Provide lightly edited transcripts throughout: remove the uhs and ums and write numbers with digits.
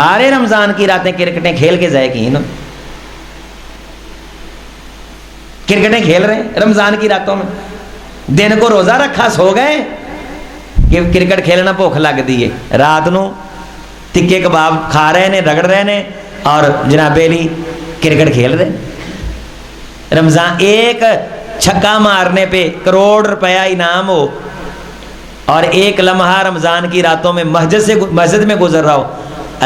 سارے رمضان کی راتیں کرکٹیں کھیل کے ضائع کی انہوں نے. کرکٹیں کھیل رہے ہیں رمضان کی راتوں میں, دن کو روزہ رکھا سو گئے کہ کرکٹ کھیلنا بھوک لگ دی ہے, رات نو تکے کباب کھا رہے ہیں, رگڑ رہے ہیں اور جناب علی کرکٹ کھیل رہے. رمضان ایک چھکا مارنے پہ کروڑ روپیہ انعام ہو اور ایک لمحہ رمضان کی راتوں میں مسجد میں گزر رہا ہو,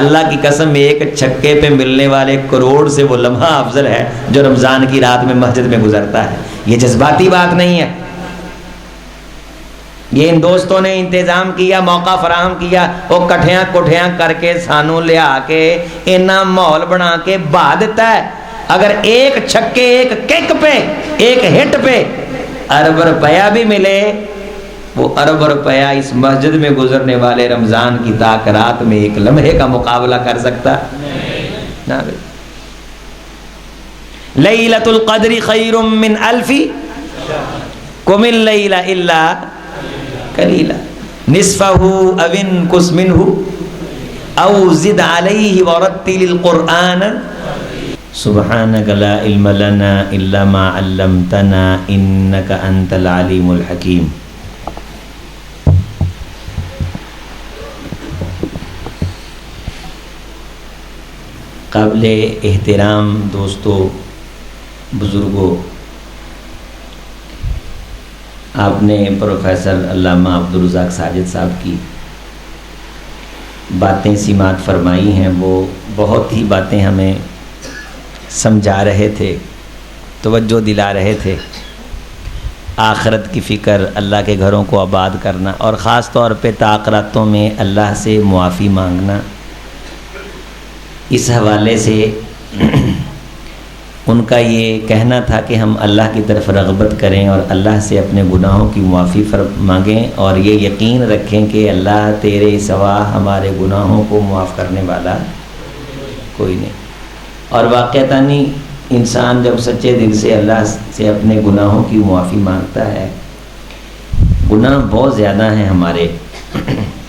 اللہ کی قسم ایک چھکے پہ ملنے والے کروڑ سے وہ لمحہ افضل ہے جو رمضان کی رات میں مسجد میں گزرتا ہے. یہ جذباتی بات نہیں ہے, یہ ان دوستوں نے انتظام کیا, موقع فراہم کیا, وہ کٹھیاں کٹھیاں کر کے سانوں لیا کے اینا ماحول بنا کے بہا دیتا ہے. اگر ایک چھکے ایک کک پہ ایک ہٹ پہ ارب روپیہ بھی ملے, وہ ارب روپیہ اس مسجد میں گزرنے والے رمضان کی تاکرات میں ایک لمحے کا مقابلہ کر سکتا نہ. لیلۃ القدر خیر من الف قم اللیل الا قلیلا نصفہ او انقص منہ او زد علیہ ورتل القرآن سبحانک لا علم لنا الا ما علمتنا انک انت العلیم الحکیم. قابل احترام دوستو, بزرگوں, آپ نے پروفیسر علامہ عبدالرزاق ساجد صاحب کی باتیں سماعت فرمائی ہیں. وہ بہت ہی باتیں ہمیں سمجھا رہے تھے, توجہ دلا رہے تھے. آخرت کی فکر, اللہ کے گھروں کو آباد کرنا اور خاص طور پہ تاخیراتوں میں اللہ سے معافی مانگنا. اس حوالے سے ان کا یہ کہنا تھا کہ ہم اللہ کی طرف رغبت کریں اور اللہ سے اپنے گناہوں کی معافی مانگیں اور یہ یقین رکھیں کہ اللہ تیرے سوا ہمارے گناہوں کو معاف کرنے والا کوئی نہیں. اور واقعتاً انسان جب سچے دل سے اللہ سے اپنے گناہوں کی معافی مانگتا ہے, گناہ بہت زیادہ ہیں ہمارے,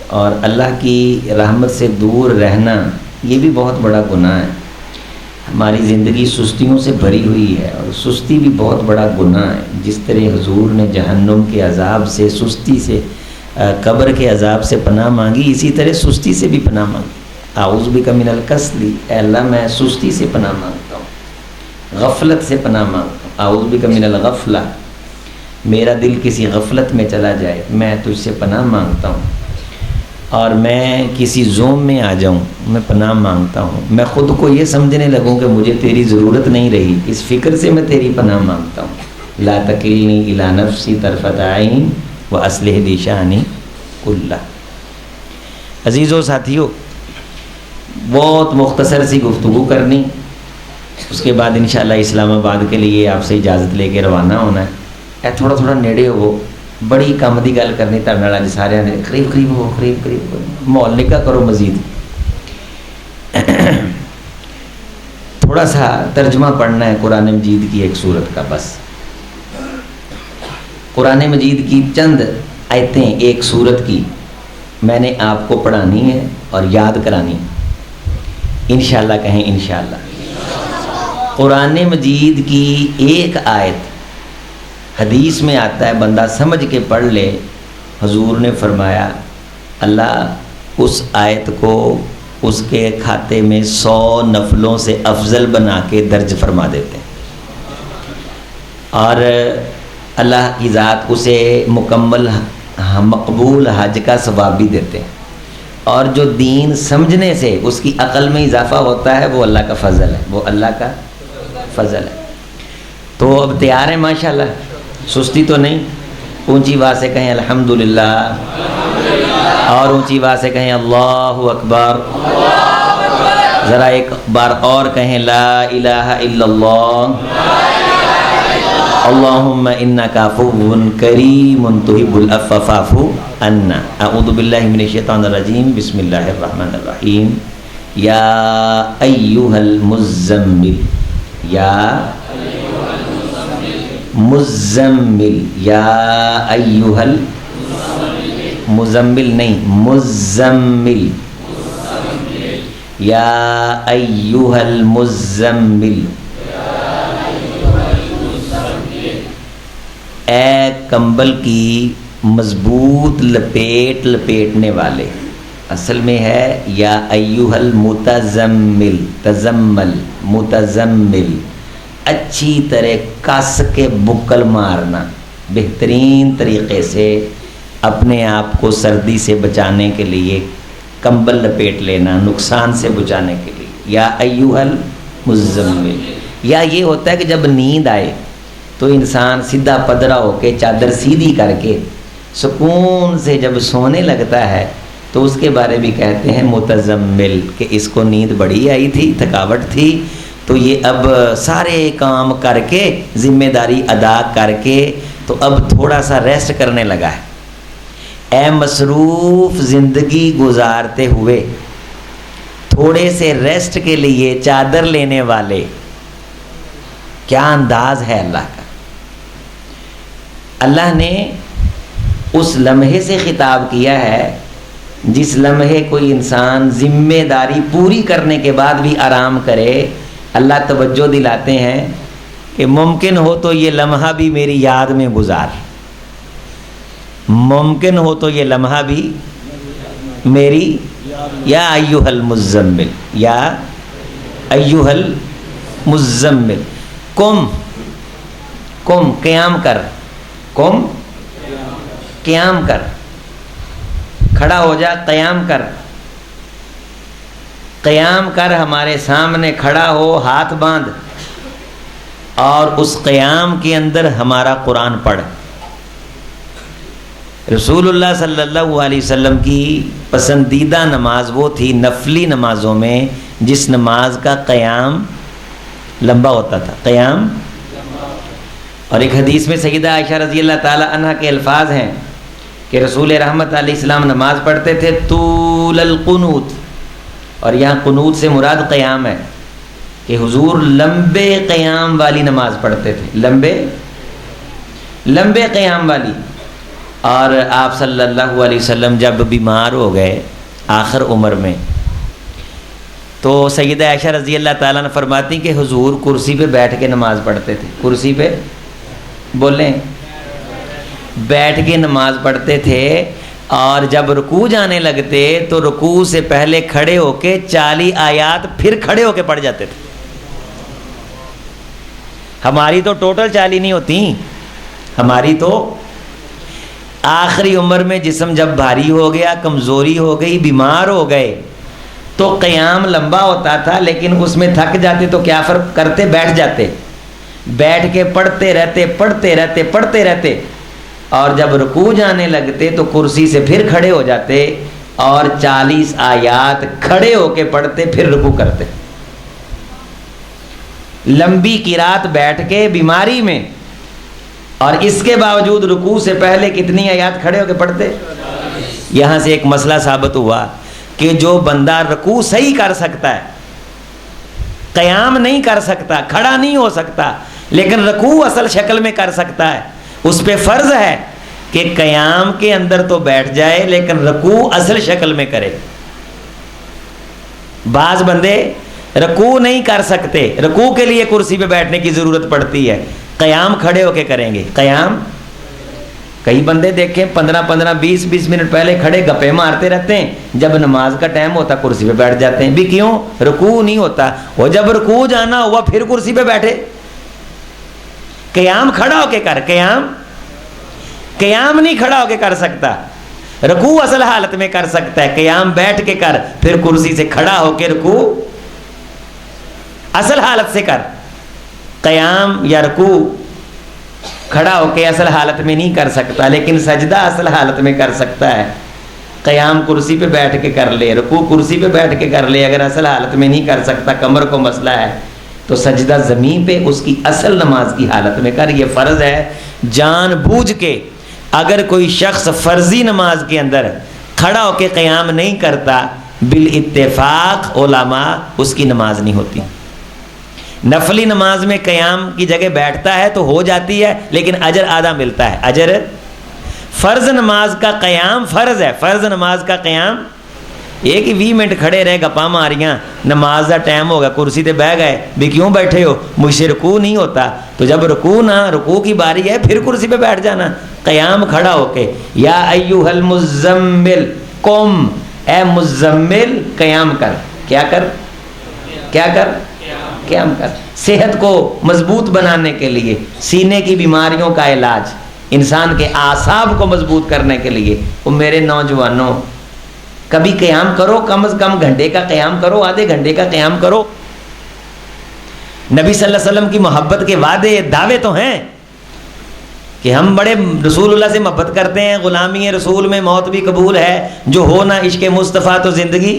اور اللہ کی رحمت سے دور رہنا یہ بھی بہت بڑا گناہ ہے. ہماری زندگی سستیوں سے بھری ہوئی ہے اور سستی بھی بہت بڑا گناہ ہے. جس طرح حضور نے جہنم کے عذاب سے, سستی سے, قبر کے عذاب سے پناہ مانگی, اسی طرح سستی سے بھی پناہ مانگی. اعوذ بک من الکسل, اے اللہ میں سستی سے پناہ مانگتا ہوں, غفلت سے پناہ مانگتا ہوں. اعوذ بک من الغفلہ, میرا دل کسی غفلت میں چلا جائے, میں تجھ سے پناہ مانگتا ہوں. اور میں کسی زوم میں آ جاؤں, میں پناہ مانگتا ہوں. میں خود کو یہ سمجھنے لگوں کہ مجھے تیری ضرورت نہیں رہی, اس فکر سے میں تیری پناہ مانگتا ہوں. لا تکلنی الی نفسی طرفۃ عین واصلح لی شأنی کلہ. عزیزو ساتھیو, بہت مختصر سی گفتگو کرنی, اس کے بعد انشاءاللہ اسلام آباد کے لیے آپ سے اجازت لے کے روانہ ہونا ہے. اے تھوڑا تھوڑا نیڑے ہو, بڑی کم دی گل کرنی تر نال, اج سارے نے قریب قریب ہو, قریب قریب ہو, ماحول نکا کرو مزید. تھوڑا سا ترجمہ پڑھنا ہے قرآن مجید کی ایک سورت کا, بس قرآن مجید کی چند آیتیں ایک سورت کی میں نے آپ کو پڑھانی ہے اور یاد کرانی ہے انشاءاللہ. کہیں انشاءاللہ. قرآن مجید کی ایک آیت حدیث میں آتا ہے, بندہ سمجھ کے پڑھ لے. حضور نے فرمایا اللہ اس آیت کو اس کے کھاتے میں 100 نفلوں سے افضل بنا کے درج فرما دیتے ہیں, اور اللہ کی ذات اسے مکمل مقبول حج کا ثواب بھی دیتے ہیں. اور جو دین سمجھنے سے اس کی عقل میں اضافہ ہوتا ہے وہ اللہ کا فضل ہے, وہ اللہ کا فضل ہے. تو اب تیار ہیں ماشاءاللہ, سستی تو نہیں. اونچی آواز سے کہیں الحمدللہ, اور اونچی آواز سے کہیں اللہ اکبر. ذرا ایک بار اور کہیں لا الہ الا اللہ اللہم انک عفو کریم تحب العفو فاعف عنا. اعوذ باللہ من الشیطان الرجیم, بسم اللہ الرحمن الرحیم. یا ایہا المزمل, یا مزمل, یا ایہا المزمل نہیں, مزمل. یا ایھا المزمل، اے کمبل کی مضبوط لپیٹ لپیٹنے والے، اصل میں ہے یا ایھا المتزمل، تزمل متزمل، اچھی طرح کس کے بکل مارنا، بہترین طریقے سے اپنے آپ کو سردی سے بچانے کے لیے کمبل لپیٹ لینا، نقصان سے بچانے کے لیے، یا ایھا المزمل۔ یا یہ ہوتا ہے کہ جب نیند آئے تو انسان سیدھا پدرا ہو کے چادر سیدھی کر کے سکون سے جب سونے لگتا ہے تو اس کے بارے بھی کہتے ہیں متزمل، کہ اس کو نیند بڑی آئی تھی، تھکاوٹ تھی، تو یہ اب سارے کام کر کے ذمہ داری ادا کر کے تو اب تھوڑا سا ریسٹ کرنے لگا ہے۔ اے مصروف زندگی گزارتے ہوئے تھوڑے سے ریسٹ کے لیے چادر لینے والے، کیا انداز ہے اللہ کا۔ اللہ نے اس لمحے سے خطاب کیا ہے جس لمحے کوئی انسان ذمہ داری پوری کرنے کے بعد بھی آرام کرے۔ اللہ توجہ دلاتے ہیں کہ ممکن ہو تو یہ لمحہ بھی میری یاد میں گزار، ممکن ہو تو یہ لمحہ بھی میری، یا ایھا المزمل، یا ایھا المزمل، قم قیام کر، قم قیام کر، کھڑا ہو جا، قیام کر، قیام کر، ہمارے سامنے کھڑا ہو، ہاتھ باندھ، اور اس قیام کے اندر ہمارا قرآن پڑھ۔ رسول اللہ صلی اللہ علیہ وسلم کی پسندیدہ نماز وہ تھی نفلی نمازوں میں جس نماز کا قیام لمبا ہوتا تھا، قیام۔ اور ایک حدیث میں سیدہ عائشہ رضی اللہ تعالی عنہ کے الفاظ ہیں کہ رسول رحمت علیہ السلام نماز پڑھتے تھے طول القنوت، اور یہاں قنوت سے مراد قیام ہے، کہ حضور لمبے قیام والی نماز پڑھتے تھے، لمبے قیام والی۔ اور آپ صلی اللہ علیہ وسلم جب بیمار ہو گئے آخر عمر میں تو سیدہ عائشہ رضی اللہ تعالیٰ نے فرماتی کہ حضور کرسی پہ بیٹھ کے نماز پڑھتے تھے، کرسی پہ بولیں بیٹھ کے نماز پڑھتے تھے، اور جب رکوع جانے لگتے تو رکوع سے پہلے کھڑے ہو کے 40 آیات پھر کھڑے ہو کے پڑھ جاتے تھے۔ ہماری تو ٹوٹل 40 نہیں ہوتی، ہماری تو آخری عمر میں جسم جب بھاری ہو گیا، کمزوری ہو گئی، بیمار ہو گئے تو قیام لمبا ہوتا تھا، لیکن اس میں تھک جاتے تو کیا فرق کرتے، بیٹھ جاتے، بیٹھ کے پڑھتے رہتے، اور جب رکوع جانے لگتے تو کرسی سے پھر کھڑے ہو جاتے اور 40 آیات کھڑے ہو کے پڑھتے، پھر رکوع کرتے۔ لمبی قرات بیٹھ کے بیماری میں، اور اس کے باوجود رکوع سے پہلے کتنی آیات کھڑے ہو کے پڑھتے۔ یہاں سے ایک مسئلہ ثابت ہوا کہ جو بندہ رکوع صحیح کر سکتا ہے، قیام نہیں کر سکتا، کھڑا نہیں ہو سکتا، لیکن رکوع اصل شکل میں کر سکتا ہے، اس پہ فرض ہے کہ قیام کے اندر تو بیٹھ جائے لیکن رکوع اصل شکل میں کرے۔ بعض بندے رکوع نہیں کر سکتے، رکوع کے لیے کرسی پہ بیٹھنے کی ضرورت پڑتی ہے، قیام کھڑے ہو کے کریں گے۔ قیام کئی بندے دیکھیں 15 20 منٹ پہلے کھڑے گپے مارتے رہتے ہیں، جب نماز کا ٹائم ہوتا کرسی پہ بیٹھ جاتے ہیں، بھی کیوں؟ رکوع نہیں ہوتا، وہ جب رکوع جانا ہوا پھر کرسی پہ بیٹھے۔ قیام کھڑا ہو کے کر، قیام نہیں کھڑا ہو کے کر سکتا، رکوع اصل حالت میں کر سکتا ہے، قیام بیٹھ کے کر، پھر کرسی سے کھڑا ہو کے رکوع اصل حالت سے کر۔ قیام یا رکوع کھڑا ہو کے اصل حالت میں نہیں کر سکتا، لیکن سجدہ اصل حالت میں کر سکتا ہے۔ قیام کرسی پہ بیٹھ کے کر لے، رکوع کرسی پہ بیٹھ کے کر لے، اگر اصل حالت میں نہیں کر سکتا، کمر کو مسئلہ ہے، تو سجدہ زمین پہ اس کی اصل نماز کی حالت میں کر۔ یہ فرض ہے، جان بوجھ کے اگر کوئی شخص فرضی نماز کے اندر کھڑا ہو کے قیام نہیں کرتا، بالاتفاق علماء اس کی نماز نہیں ہوتی۔ نفلی نماز میں قیام کی جگہ بیٹھتا ہے تو ہو جاتی ہے، لیکن اجر آدھا ملتا ہے، اجر۔ فرض نماز کا قیام فرض ہے، فرض نماز کا قیام ایک ہی 20 منٹ کھڑے رہے گپاں ماریاں, نماز کا ٹائم ہو گیا, کرسی تے بہ گئے بھی کیوں بیٹھے ہو, مجھ سے رکوع نہیں ہوتا. تو جب رکوع کی باری ہے پھر کرسی پہ بیٹھ جانا. قیام کھڑا ہو کے یا ایھا المزمل قم, اے مزمل قیام کر. کیا کر, کیا کر, قیام کر. صحت کو مضبوط بنانے کے لیے, سینے کی بیماریوں کا علاج, انسان کے اعصاب کو مضبوط کرنے کے لیے, وہ میرے نوجوانوں کبھی قیام کرو, کم از کم گھنٹے کا قیام کرو, آدھے گھنٹے کا قیام کرو. نبی صلی اللہ علیہ وسلم کی محبت کے وعدے دعوے تو ہیں کہ ہم بڑے رسول اللہ سے محبت کرتے ہیں, غلامی رسول میں موت بھی قبول ہے, جو ہو نہ عشق مصطفیٰ تو زندگی.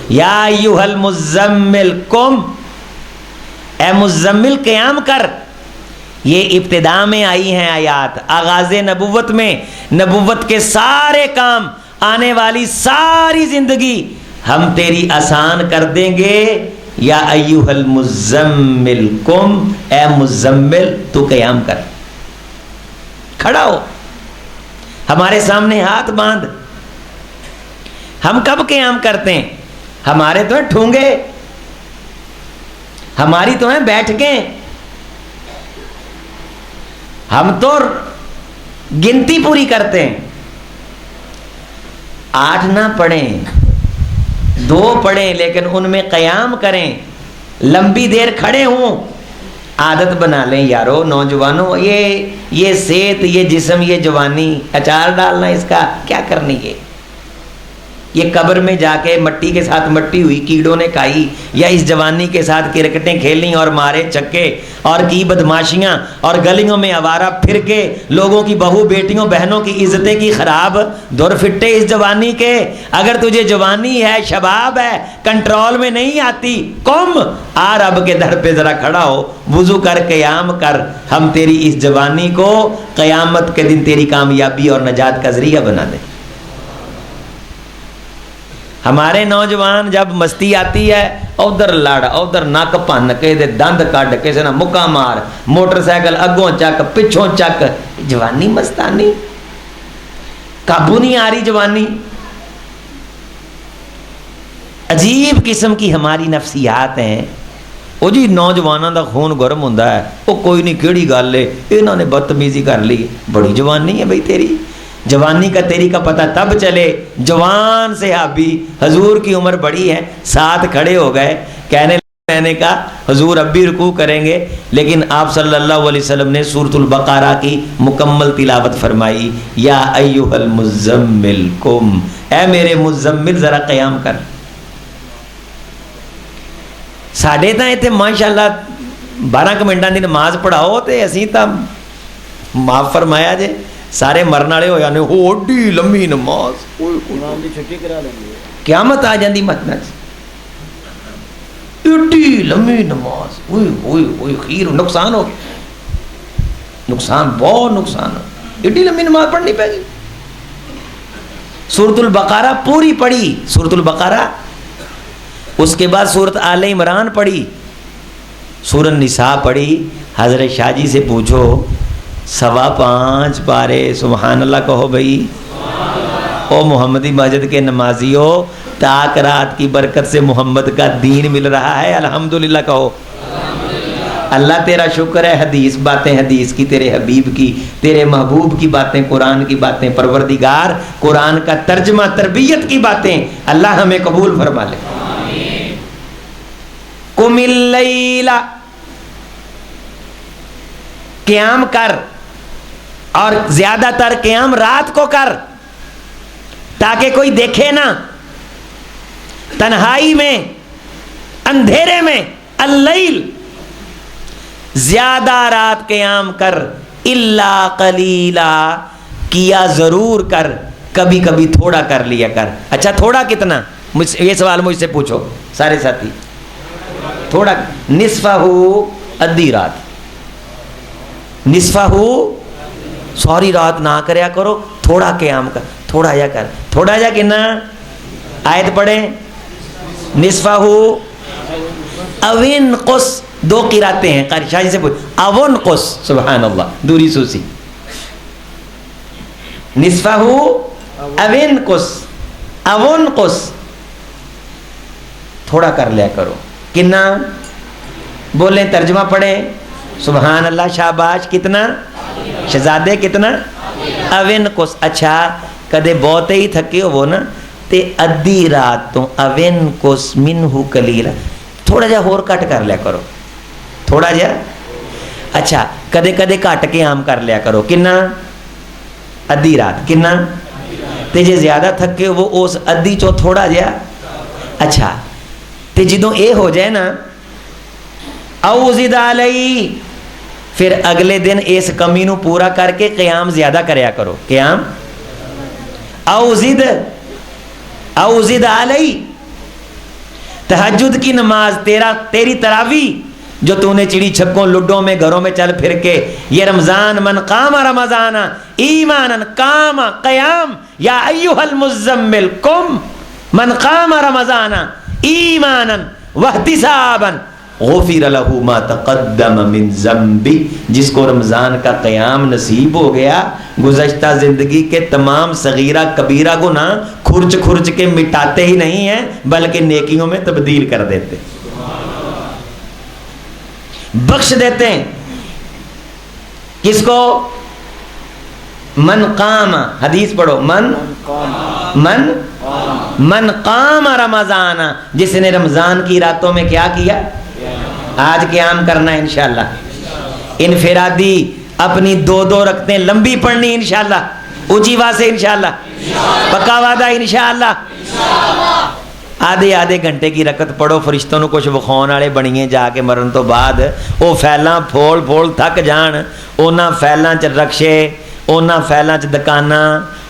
یا ایھا المزمل قم, اے مزمل قیام کر. یہ ابتدا میں آئی ہیں آیات, آغاز نبوت میں. نبوت کے سارے کام, آنے والی ساری زندگی ہم تیری آسان کر دیں گے. یا ایھا المزمل قم, اے مزمل تو قیام کر. کھڑا ہو, ہمارے سامنے ہاتھ باندھ. ہم کب قیام کرتے ہیں؟ ہمارے تو ہیں ٹھونگے, ہماری تو ہیں بیٹھکیں. ہم تو گنتی پوری کرتے ہیں. 8 نہ پڑھیں, 2 پڑھیں, لیکن ان میں قیام کریں, لمبی دیر کھڑے ہوں. عادت بنا لیں یارو, نوجوانوں. یہ صحت, یہ جسم, یہ جوانی, اچار ڈالنا اس کا کیا کرنی ہے. یہ قبر میں جا کے مٹی کے ساتھ مٹی ہوئی, کیڑوں نے کھائی, یا اس جوانی کے ساتھ کرکٹیں کھیلیں اور مارے چکے اور کی بدماشیاں اور گلیوں میں آوارہ پھر کے لوگوں کی بہو بیٹیوں بہنوں کی عزتیں کی خراب, دور پھٹے اس جوانی کے. اگر تجھے جوانی ہے, شباب ہے, کنٹرول میں نہیں آتی, قم, آ رب کے در پہ ذرا کھڑا ہو, وضو کر, قیام کر. ہم تیری اس جوانی کو قیامت کے دن تیری کامیابی اور نجات کا ذریعہ بنا دیں. ہمارے نوجوان جب مستی آتی ہے, ادھر لڑ, ادھر نک پن کے دے دند کڈ, کسی نہ مکا مار, موٹر سائیکل اگوں چک پچھوں چک. جوانی مستانی, قابو نہیں آ رہی جوانی. عجیب قسم کی ہماری نفسیات ہیں. وہ جی نوجوانوں دا خون گرم ہوندا ہے, وہ کوئی نہیں کیڑی گل ہے, انہوں نے بدتمیزی کر لی. بڑی جوانی ہے بھائی تیری. جوانی کا تیری کا پتہ تب چلے جوان صحابی, حضور کی عمر بڑی ہے, ساتھ کھڑے ہو گئے, کہنے لگے, میں نے کہا حضور اب بھی رکوع کریں گے, لیکن آپ صلی اللہ علیہ وسلم نے سورۃ البقرہ کی مکمل تلاوت فرمائی. یا ایھا المزمل قم, اے میرے مزمل ذرا قیام کر. ساڈے تاں ایتھے ماشاءاللہ 12 منٹاں دی نماز پڑھاؤ تے اسی تاں معاف فرمایا جے سارے مرن والے ہو جانے. ہو اڈی لمبی نماز, امام دی چھٹی کرا لیں گے, قیامت آ جاندی متنا چ. اڈی لمبی نماز, اوئے ہوئے ہوئے, خیر نقصان ہو گیا, نقصان, بہت نقصان. اڈی لمبی نماز پڑھنی پے گی. سورۃ البقرہ پوری پڑھی, سورۃ البقرہ, اس کے بعد سورۃ آل عمران پڑھی, سورۃ النساء پڑھی. حضرت شاہ جی سے پوچھو 5.25 پارے سبحان اللہ کہو بھائی. او محمدی مسجد کے نمازیوں, تاک رات کی برکت سے محمد کا دین مل رہا ہے, الحمدللہ کہو. اللہ تیرا شکر ہے, حدیث باتیں حدیث کی, تیرے حبیب کی, تیرے محبوب کی باتیں, قرآن کی باتیں, پروردگار قرآن کا ترجمہ, تربیت کی باتیں, اللہ ہمیں قبول فرما لے. قم اللیل, قیام کر, اور زیادہ تر قیام رات کو کر تاکہ کوئی دیکھے نہ. تنہائی میں, اندھیرے میں, اللیل, زیادہ رات قیام کر. الا قلیلا, کیا ضرور کر, کبھی کبھی تھوڑا کر لیا کر. اچھا تھوڑا کتنا, یہ سوال مجھ سے پوچھو سارے ساتھی. تھوڑا نصفہ ادھی رات, نصفہ ساری رات نہ کریا کرو, تھوڑا قیام کر, تھوڑا جا کر. تھوڑا جا کنا, آیت پڑھیں, نصفہ اوین قس, 2 قراتیں ہیں. قاری شاہ جی سے پوچھ, اون قس, سبحان اللہ, دوری سوسی. نصفہ اوین قس, اون قس, تھوڑا کر لیا کرو. کتنا بولیں, ترجمہ پڑھیں. سبحان اللہ, شاباش. کتنا شہزادے, کتنا اوین کس. اچھا کدے بہتے ہی تھکے ہو نا تے ادھی رات تو اوین کس منہ قلیلا, تھوڑا جا ہور کٹ کر لیا کرو, تھوڑا جا. اچھا کدے کدے کٹ کے عام کر لیا کرو. کنا ادھی رات, کنا تے جے زیادہ تھکے ہو وہ اس ادھی چو تھوڑا جا. اچھا تے جدوں اے ہو جائے نا او زد علی, پھر اگلے دن اس کمی نو پورا کر کے قیام زیادہ کریا کرو. قیام او زد علی, تہجد کی نماز تیری تراویح جو تو نے چڑی چھکوں لڈوں میں گھروں میں چل پھر کے, یہ رمضان من قام رمضان ایمانا قام قیام یا ایھا المزمل قم من قام رمضان ایمانا واحتسابا غفر له ما تقدم من ذنبی. جس کو رمضان کا قیام نصیب ہو گیا گزشتہ زندگی کے تمام صغیرہ کبیرہ گناہ کھرچ کھرچ کے مٹاتے ہی نہیں ہیں بلکہ نیکیوں میں تبدیل کر دیتے, بخش دیتے ہیں. کس کو؟ من قام, حدیث پڑھو, من قام رمضان, جس نے رمضان کی راتوں میں کیا کیا؟ آج قیام کرنا ہے انشاءاللہ. انفرادی اپنی 2 رکعتیں لمبی پڑھنی انشاءاللہ, اونچی آواز سے انشاءاللہ, پکا وعدہ انشاءاللہ. آدھے گھنٹے کی رکعت پڑھو, فرشتوں نے کچھ وکھاؤن والے بنیے جا کے مرن تو بعد وہ فیلاں پھول تھک جان, اونا فیلاں چ رکشے, اونا فیلاں چ دکاناں,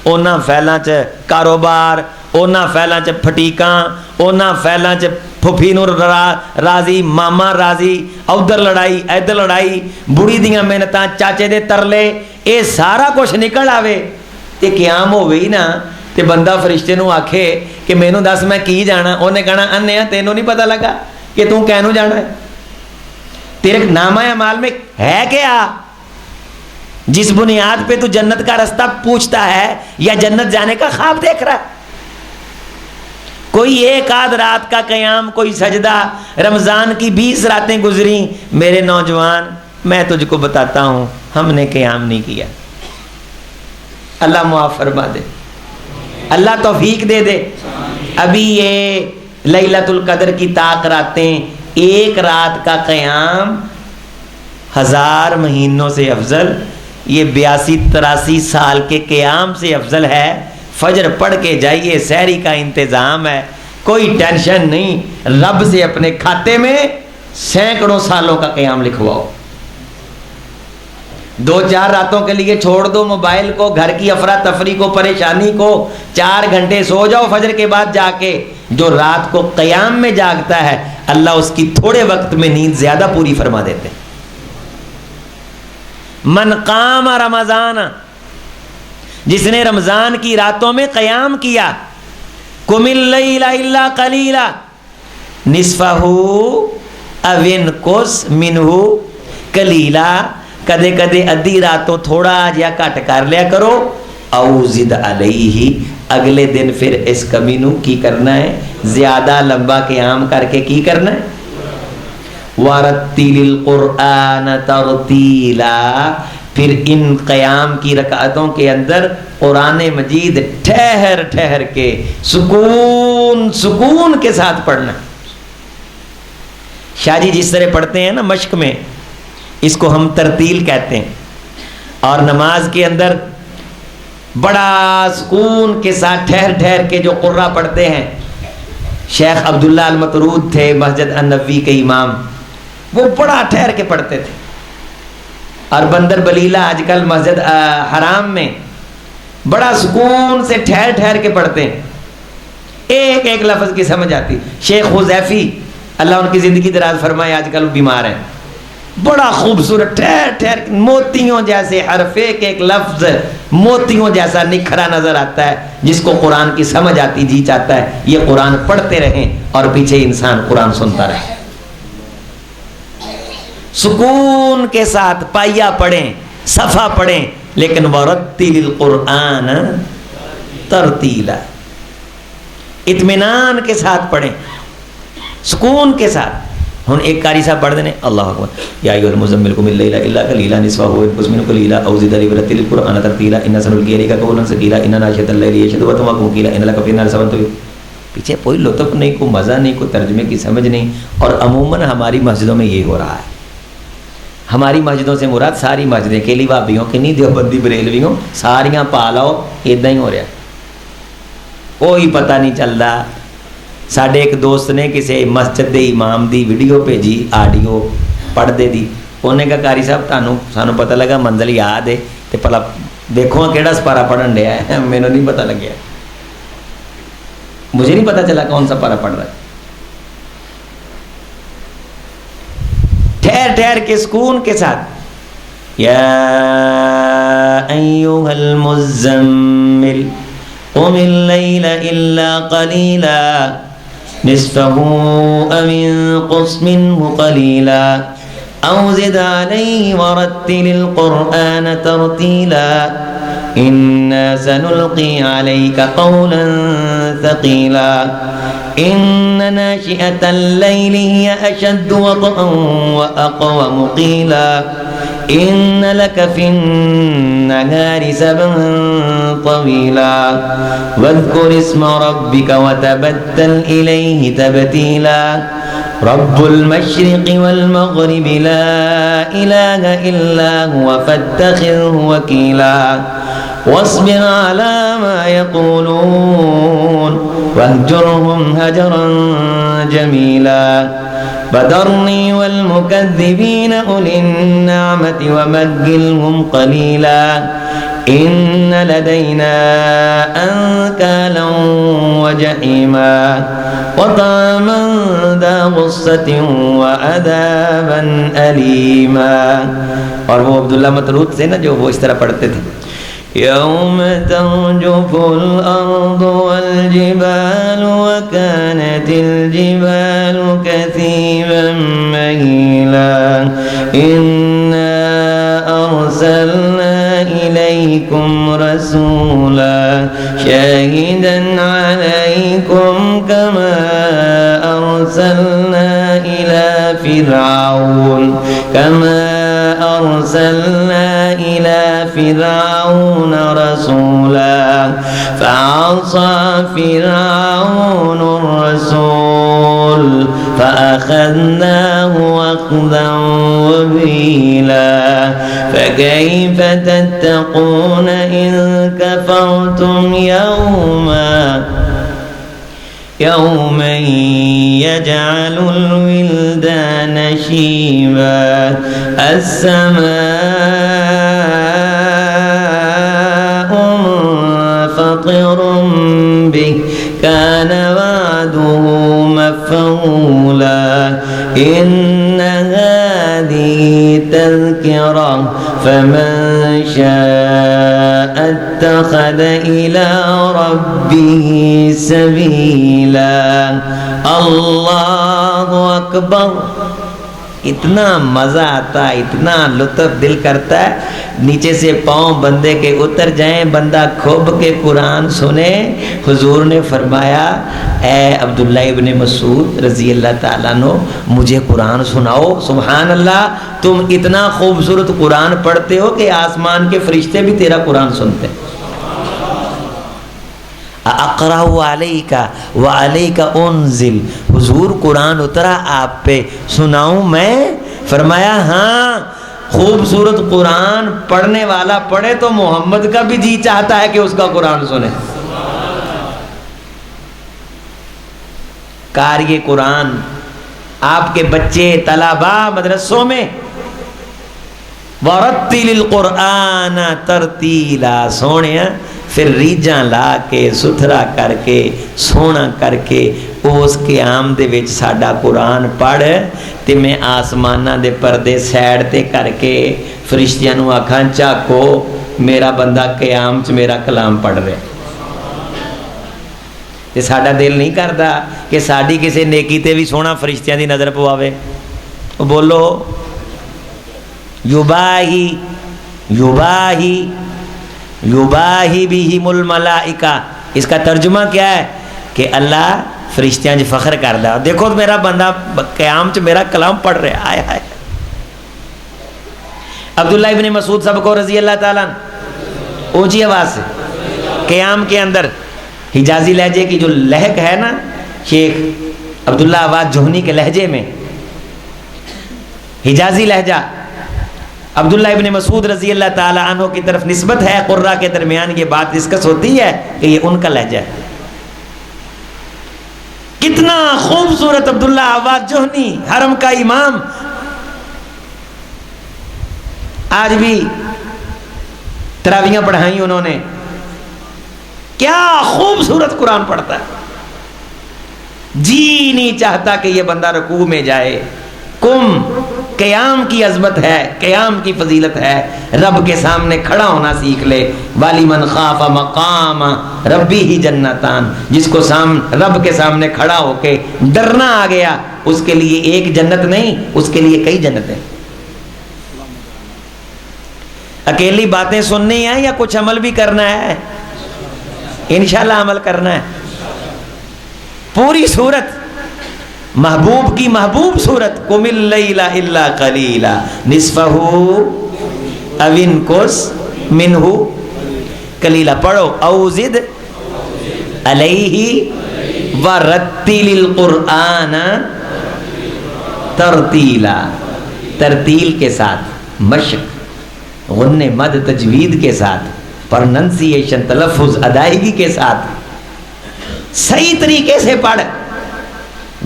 اونا فیلاں چ کاروبار, اونا فیلاں چ پھٹیکاں, اونا فیلاں چ پھپھی نو راضی, ماما راضی, ادھر لڑائی ادھر لڑائی, بڑی دیاں محنتاں, چاچے دے ترلے, اے سارا کچھ نکل آوے تے قیام ہوئے ہی نا تے بندہ فرشتے نو آکھے کہ مینوں دس میں کی جانا, انہیں کہنا انیا تینوں نہیں پتہ لگا کہ توں کینوں جانا ہے؟ تیرے نامہ اعمال میں ہے کیا جس بنیاد پہ تو جنت کا رستہ پوچھتا ہے یا جنت جانے کا خواب دیکھ رہا ہے؟ کوئی ایک آدھ رات کا قیام, کوئی سجدہ. رمضان کی 20 راتیں گزری میرے نوجوان, میں تجھ کو بتاتا ہوں ہم نے قیام نہیں کیا. اللہ معاف فرما دے, اللہ توفیق دے دے. ابھی یہ لیلۃ القدر کی طاق راتیں, ایک رات کا قیام 1000 مہینوں سے افضل, یہ 82-83 سال کے قیام سے افضل ہے. فجر پڑھ کے جائیے, سحری کا انتظام ہے, کوئی ٹینشن نہیں. رب سے اپنے کھاتے میں سینکڑوں سالوں کا قیام لکھواؤ. 2-4 راتوں کے لیے چھوڑ دو موبائل کو, گھر کی افراتفری کو, پریشانی کو, 4 گھنٹے سو جاؤ فجر کے بعد جا کے. جو رات کو قیام میں جاگتا ہے اللہ اس کی تھوڑے وقت میں نیند زیادہ پوری فرما دیتے. من قام رمضان, جس نے رمضان کی راتوں میں قیام کیا, قم اللیل الا قلیلا نصفہ او انقص منہ قلیلا. کدے کدے ادھی راتوں تھوڑا جیا کٹ کر لیا کرو. او زد علیہ, اگلے دن پھر اس کمی نو کی کرنا ہے؟ زیادہ لمبا قیام کر کے کی کرنا ہے؟ وَرَتِّلِ الْقُرْآنَ تَرْتِيلًا. پھر ان قیام کی رکعتوں کے اندر قرآن مجید ٹھہر ٹھہر کے سکون کے ساتھ پڑھنا. شاہ جی جس طرح پڑھتے ہیں نا مشق میں, اس کو ہم ترتیل کہتے ہیں. اور نماز کے اندر بڑا سکون کے ساتھ ٹھہر ٹھہر کے جو قرآ پڑھتے ہیں. شیخ عبداللہ المطرود تھے مسجد النبوی کے امام, وہ بڑا ٹھہر کے پڑھتے تھے. اور بندر بلیلا آج کل مسجد حرام میں بڑا سکون سے ٹھہر ٹھہر کے پڑھتے ہیں, ایک ایک لفظ کی سمجھ آتی. شیخ حذیفی اللہ ان کی زندگی دراز فرمائے, آج کل بیمار ہیں, بڑا خوبصورت ٹھہر ٹھہر موتیوں جیسے حرف, ایک ایک لفظ موتیوں جیسا نکھرا نظر آتا ہے. جس کو قرآن کی سمجھ آتی جی چاہتا ہے یہ قرآن پڑھتے رہیں اور پیچھے انسان قرآن سنتا رہے. سکون کے ساتھ پائیا پڑھیں, صفحہ پڑھیں, لیکن وَرَتِّلِ الْقُرْآنَ تَرْتِيلًا, اطمینان کے ساتھ پڑھیں. سکون کے ساتھ. ہن ایک قاری صاحب پڑھ دینے اللہ اکبر یا ایھا المزمل قم اللیل الا قلیلا نصفہ انقص منہ قلیلا او زد علیہ ورتل القرآن ترتیلا ان سنلقی علیک قولا ثقیلا ان ناشئۃ اللیل ہی اشد وقیلا ان لک فی النہار سبحا طویلا. پیچھے کوئی لطف نہیں, کوئی مزہ نہیں, کوئی ترجمے کی سمجھ نہیں. اور عموماً ہماری مسجدوں میں یہ ہو رہا ہے. ہماری مسجدوں سے مراد ساری مسجدیں, کیلی بھابیوں کی نہیں, دیوبندی بریلویوں ساریاں پا لاؤ, ادا ہی ہو رہا, کوئی پتہ نہیں چلتا. ساڈے ایک دوست نے کسی مسجد دے امام دی ویڈیو بھیجی آڈیو پڑھدے دی. انہیں کہا قاری صاحب سانوں پتہ لگا منزل یاد ہے تو پلا دیکھو کہڑا سپارہ پڑھن ڈیا ہے. مینو نہیں پتہ لگیا, مجھے نہیں پتہ چلا کون سا پارہ پڑھ رہا ہے. ٹھہر ٹھہر کے سکون کے ساتھ یا ایھا المزمل قم اللیل الا قلیلا نصفه او انقص منه قلیلا او زد علیہ ورتل القرآن ترتیلا انا سنلقی علیک قولا ثقیلا ان ناشئۃ اللیل ہی اشد وطئا واقوم قیلا ان لک فی النہار سبحا طویلا واذکر اسم ربک وتبتل الیہ تبتیلا رب المشرق والمغرب لا الہ الا هو فاتخذه وکیلا واصبر على ما يقولون واهجرهم هجرا جميلا وذرني والمكذبين أولي النعمة ومهلهم قليلا إن لدينا أنكالا وجحيما وطعاما ذا غصة وعذابا أليما. اور وہ عبداللہ مطرود تھے نا جو وہ اس طرح پڑھتے تھے يوم ترجف الأرض والجبال وكانت الجبال كثيبا مهيلا إنا أرسلنا إليكم رسولا شاهدا عليكم كما أرسلنا إلى فرعون رسولا فعصى فرعون الرسول فأخذناه أخذا وبيلا فكيف تتقون إن كفرتم يوما يجعل الولدان شيبا السماء منفطر به كان وعده مفعولا إن هذه تذكرة فمن شاء اتخذ إلى ربه سبيلا. اللہ اکبر. اتنا مزہ آتا ہے, اتنا لطف دل کرتا ہے, نیچے سے پاؤں بندے کے اتر جائیں, بندہ کھوب کے قرآن سنے. حضور نے فرمایا اے عبداللہ ابن مسعود رضی اللہ تعالیٰ عنہ مجھے قرآن سناؤ. سبحان اللہ, تم اتنا خوبصورت قرآن پڑھتے ہو کہ آسمان کے فرشتے بھی تیرا قرآن سنتے ہیں. اقرأ علیک وعلیک انزل, حضور قرآن اترا آپ پہ, سناؤں میں؟ فرمایا ہاں. خوبصورت قرآن پڑھنے والا پڑھے تو محمد کا بھی جی چاہتا ہے کہ اس کا قرآن سنے. قاری قرآن آپ کے بچے طلبا مدرسوں میں وَرَتِّلِ الْقُرْآنَ تَرْتِيلًا, سونے پھر ریجاں لا کے ستھرا کر کے سونا کر کے اس قیام دے وچ ساڈا قرآن پڑھ تے میں آسماناں دے پردے سیڈ تے کر کے فرشتیاں نو آکھاں چاکو میرا بندہ قیام چ میرا کلام پڑھ رہا. تے ساڈا دل نہیں کردا کہ ساڈی کسے نیکی تے بھی سونا فرشتیاں دی نظر پواوے. بولو یباہی یباہی یباہی بہم الملائکہ. اس کا ترجمہ کیا ہے کہ اللہ فرشتیاں جی فخر کردا دیکھو میرا بندہ قیام چ میرا کلام پڑھ رہا ہے. آئے عبداللہ ابن مسعود سب کو رضی اللہ تعالیٰ اونچی آواز سے قیام کے اندر حجازی لہجے کی جو لہک ہے نا، شیخ عبداللہ آواز جوہنی کے لہجے میں حجازی لہجہ عبداللہ ابن مسعود رضی اللہ تعالیٰ عنہ کی طرف نسبت ہے. قرہ کے درمیان یہ بات ڈسکس ہوتی ہے کہ یہ ان کا لہجہ ہے. کتنا خوبصورت عبداللہ آواز جوہنی، حرم کا امام، آج بھی تراویحاں پڑھائیں انہوں نے، کیا خوبصورت قرآن پڑھتا ہے. جی نہیں چاہتا کہ یہ بندہ رکوع میں جائے. قیام کی عظمت ہے، قیام کی فضیلت ہے. رب کے سامنے کھڑا ہونا سیکھ لے. والی من خاف مقام ربی ہی جنتان، جس کو رب کے سامنے کھڑا ہو کے ڈرنا آ گیا، اس کے لیے ایک جنت نہیں، اس کے لیے کئی جنتیں. اکیلی باتیں سننی ہیں یا کچھ عمل بھی کرنا ہے؟ انشاءاللہ عمل کرنا ہے. پوری صورت محبوب کی محبوب صورت قم اللیل الا قلیلا نصفہ او انقص منہ قلیلا پڑھو او زد علیہ ورتل القرآن ترتیلا. ترتیل کے ساتھ، مشق، غنِ مد تجوید کے ساتھ، پرننسیشن تلفظ ادائیگی کے ساتھ صحیح طریقے سے پڑھ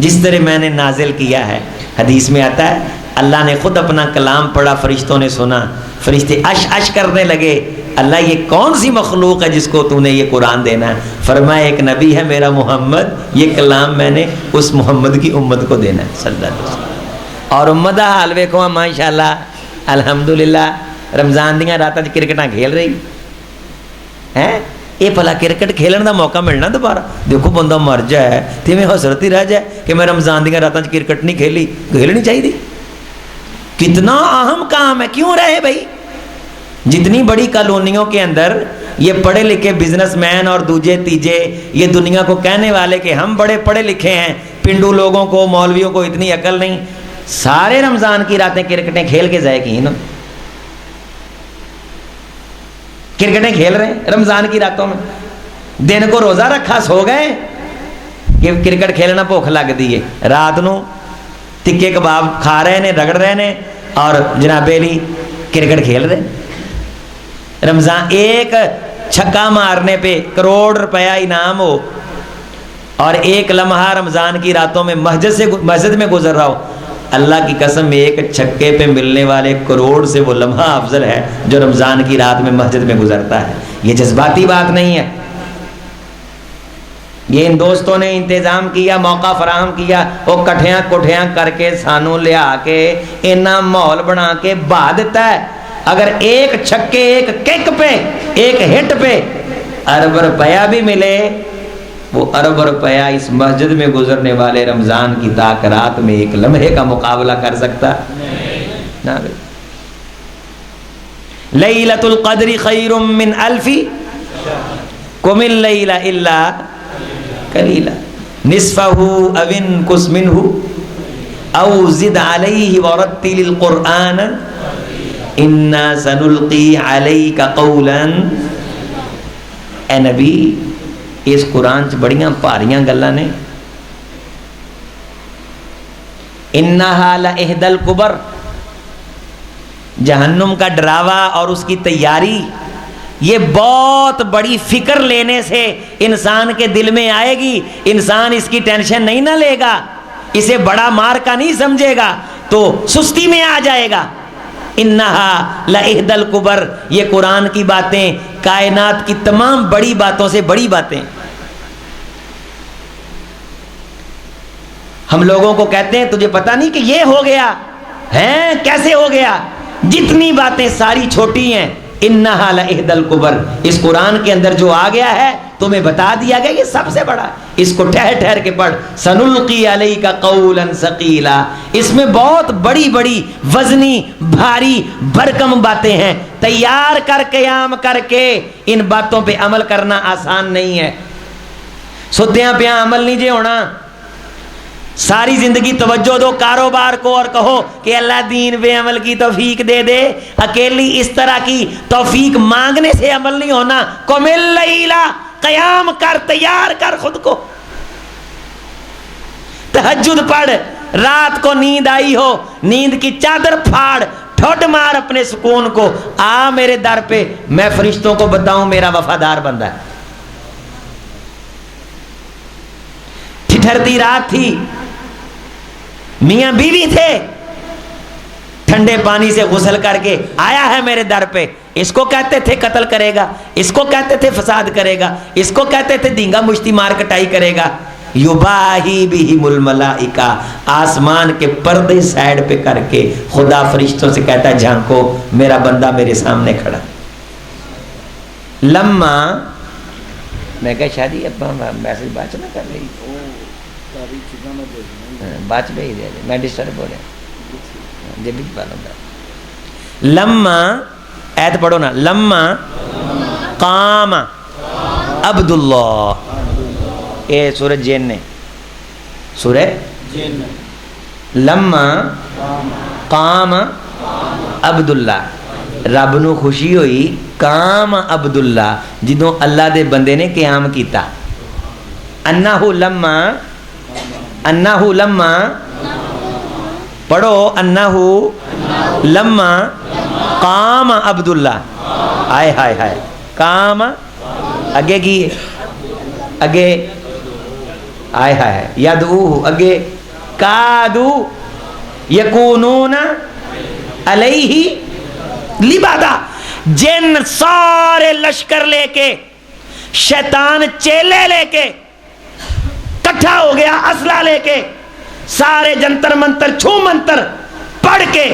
جس طرح میں نے نازل کیا ہے. حدیث میں آتا ہے اللہ نے خود اپنا کلام پڑھا، فرشتوں نے سنا، فرشتے اش اش کرنے لگے، اللہ یہ کون سی مخلوق ہے جس کو تو نے یہ قرآن دینا ہے؟ فرمایا ایک نبی ہے میرا محمد، یہ کلام میں نے اس محمد کی امت کو دینا ہے صلی اللہ علیہ وسلم. اور امت دا حال ویکھو ماشاءاللہ الحمدللہ رمضان دیاں راتاں کرکٹاں کھیل رہی ہیں. یہ بھلا کرکٹ کھیلن دا موقع ملنا دوبارہ؟ دیکھو بندہ مر جائے تے میں حسرت ہی رہ جائے کہ میں رمضان دیاں راتاں کرکٹ نہیں کھیلی. کھیلنی چاہیے. کتنا اہم کام ہے، کیوں رہے بھائی؟ جتنی بڑی کالونیوں کے اندر یہ پڑھے لکھے بزنس مین اور دوجے تیجے یہ دنیا کو کہنے والے کہ ہم بڑے پڑھے لکھے ہیں، پنڈو لوگوں کو، مولویوں کو اتنی عقل نہیں، سارے رمضان کی راتیں کرکٹیں کھیل کے ضائع کی نا. کرکٹیں کھیل رہے ہیں رمضان کی راتوں میں، دن کو روزہ رکھا سو گئے کہ کرکٹ کھیلنا بھوک لگ دی ہے، رات نو تکے کباب کھا رہے ہیں، رگڑ رہے ہیں اور جناب علی کرکٹ کھیل رہے ہیں. رمضان ایک چھکا مارنے پہ کروڑ روپیہ انعام ہو اور ایک لمحہ رمضان کی راتوں میں مسجد میں گزر رہا ہو، اللہ کی قسم ایک چھکے پہ ملنے والے کروڑ سے وہ لمحہ افضل ہے جو رمضان کی رات میں مسجد میں گزرتا ہے. یہ جذباتی بات نہیں ہے، یہ ان دوستوں نے انتظام کیا، موقع فراہم کیا، وہ کٹھیاں کٹھیاں کر کے سانوں لیا کے اینا ماحول بنا کے بہا دیتا ہے. اگر ایک چھکے، ایک کک پہ، ایک ہٹ پہ ارب روپیہ بھی ملے، وہ ارب روپیہ اس مسجد میں گزرنے والے رمضان کی تاکرات میں ایک لمحے کا مقابلہ کر سکتا نہ. لیلۃ القدر خیر من الف قم اللیل الا قلیلا نصفہ او انقص منہ او زد علیہ ورتل القرآن انا سنلقی علیک قولا. اے نبی اس قرآن چ بڑیاں پاریاں گلاں نے. انہا لإحدى الکبر، جہنم کا ڈراوا اور اس کی تیاری یہ بہت بڑی فکر لینے سے انسان کے دل میں آئے گی. انسان اس کی ٹینشن نہیں نہ لے گا، اسے بڑا مار کا نہیں سمجھے گا تو سستی میں آ جائے گا. انہا لإحدى الکبر، یہ قرآن کی باتیں کائنات کی تمام بڑی باتوں سے بڑی باتیں. ہم لوگوں کو کہتے ہیں تجھے پتہ نہیں کہ یہ ہو گیا ہے، کیسے ہو گیا؟ جتنی باتیں ساری چھوٹی ہیں. انہا لإحدى الکبر، اس قرآن کے اندر جو آ گیا ہے تمہیں بتا دیا گیا یہ سب سے بڑا. اس کو ٹھہر ٹھہر کے پڑھ. سنلقی علیک قولا ثقیلا، اس میں بہت بڑی بڑی وزنی بھاری بھرکم باتیں ہیں. تیار کر قیام کر کے ان باتوں پہ عمل کرنا آسان نہیں ہے. ستیاں پیاں عمل نہیں جے ہونا، ساری زندگی توجہ دو کاروبار کو اور کہو کہ اللہ دین پہ عمل کی توفیق دے دے۔ اکیلی اس طرح کی توفیق مانگنے سے عمل نہیں ہونا۔ قم اللیل، قیام کر، تیار کر خود کو، تہجد پڑھ، رات کو نیند آئی ہو نیند کی چادر پھاڑ، ٹھوڈ مار اپنے سکون کو، آ میرے در پہ، میں فرشتوں کو بتاؤں میرا وفادار بندہ ہے۔ ٹھٹھرتی رات تھی، میاں بیوی تھے، ٹھنڈے پانی سے غسل کر کے آیا ہے میرے در پہ، اس کو کہتے تھے قتل کرے گا، اس کو کہتے تھے فساد کرے گا، اس کو کہتے تھے دینگا مشتی مار کٹائی کرے گا۔ یباہی بہم الملائکہ، آسمان کے پردے سائڈ پہ کر کے خدا فرشتوں سے کہتا ہے جھانکو میرا بندہ میرے سامنے کھڑا۔ لما میں کہا شادی اب میسج باچ نہ کر رہی، باچ پہ ہی دے دے، میں ڈسٹرب ہو رہا جب بھی پالوں گا۔ لما ایت پڑھو نا، لما قام عبداللہ، اے سورہ جن نے، سورہ لما قام عبداللہ، رب نو خوشی ہوئی، قام عبداللہ جدوں اللہ دے بندے نے قیام کیتا۔ انہو لما، انہو لما پڑھو، انہو لما قام عبداللہ، آئے ہائے ہائے، قام اگے کی اگے آئے ہائے یدعوہ، اگے کادو یکونون علیہ لبادا، جن سارے لشکر لے کے، شیطان چیلے لے کے کٹھا ہو گیا، اسلحہ لے کے، سارے جنتر منتر چھو منتر پڑھ کے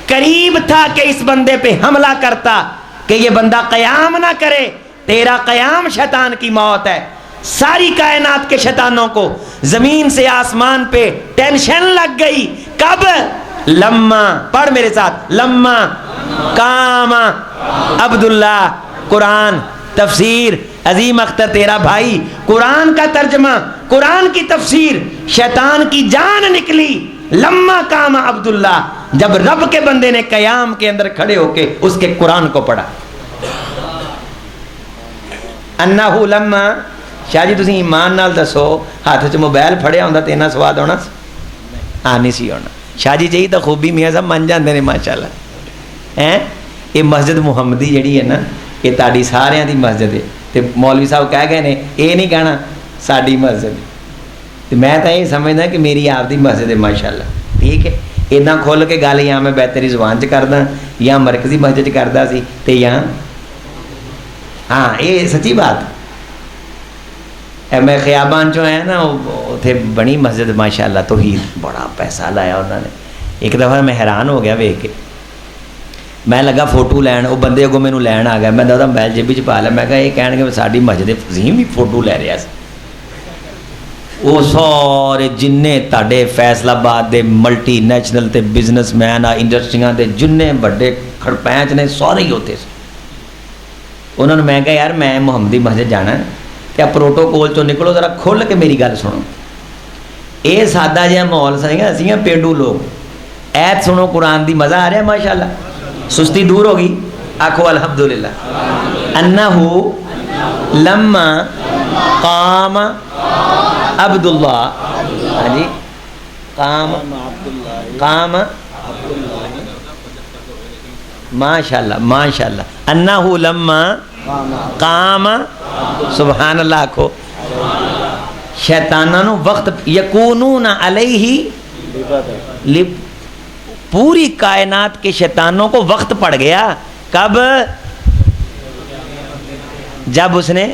قریب تھا کہ اس بندے پہ حملہ کرتا کہ یہ بندہ قیام نہ کرے، تیرا قیام شیطان کی موت ہے۔ ساری کائنات کے شیطانوں کو زمین سے آسمان پہ ٹینشن لگ گئی، کب؟ لما، پڑھ میرے ساتھ، لما قام عبداللہ۔ قرآن تفسیر عظیم اختر تیرا بھائی، قرآن کا ترجمہ، قرآن کی تفسیر، شیطان کی جان نکلی لما قام عبداللہ، جب رب کے بندے نے قیام کے اندر کھڑے ہو کے اس کے قرآن کو پڑھا۔ انہو لما، شاہ جی تسی ایمان نال دسو، ہاتھ چ موبائل پھڑیا ہوندا تے اتنا سواد ہونا؟ ہاں نہیں سی ہونا۔ شاہ جی جی تو خوبی میاں صاحب من جاندے نے ماشاءاللہ۔ یہ مسجد محمدی جڑی ہے نا، یہ تاڑی ساریاں دی مسجد ہے، تے مولوی صاحب کہہ گئے نے یہ نہیں کہنا ساڈی مسجد، تے میں تو یہ سمجھدا کہ میری آپ دی مسجد ہے ماشاءاللہ، ٹھیک ہے۔ اتنا کھول کے گل یا میں بہتری زبان چ کردا یا مرکزی مسجد چ کردا سی تے یا ہاں یہ سچی بات۔ میں خیابان چو ہے نا، اتنے بنی مسجد ماشاءاللہ، توحید بڑا پیسہ لایا انہوں نے۔ ایک دفعہ میں حیران ہو گیا ویکھ کے، میں لگا فوٹو لین، وہ بندے اگوں مینوں لین آ گیا، میں دادا موبائل جیبی چ پا لیا، میں کہا یہ کہن گے ساری مسجد فظیم بھی فوٹو لے رہا سی۔ وہ سارے جنے تاڈے فیصل آباد دے ملٹی نیشنل تے بزنس مین انڈسٹریاں دے جنے بڑے کھڑپینچ نے سارے ہی ہوتے سے۔ انہوں نے میں کہا یار میں محمدی مسجد جانا ہے، کیا پروٹوکول چو نکلو ذرا کھل کے میری گل سنو۔ یہ سادہ جہا ماحول سی، اسی ہیں پیڈو لوگ، ایت سنو قرآن دی، مزہ آ رہا ہے ماشاءاللہ، سستی دور ہوگی، آکھو الحمدللہ۔ انہو لما قام عبداللہ، ہاں جی، قام ماشاءاللہ ماشاءاللہ، انہو لما قام، سبحان اللہ آکھو۔ شیطانانو وقت یکونون علیہ، پوری کائنات کے شیطانوں کو وقت پڑ گیا، کب؟ جب اس نے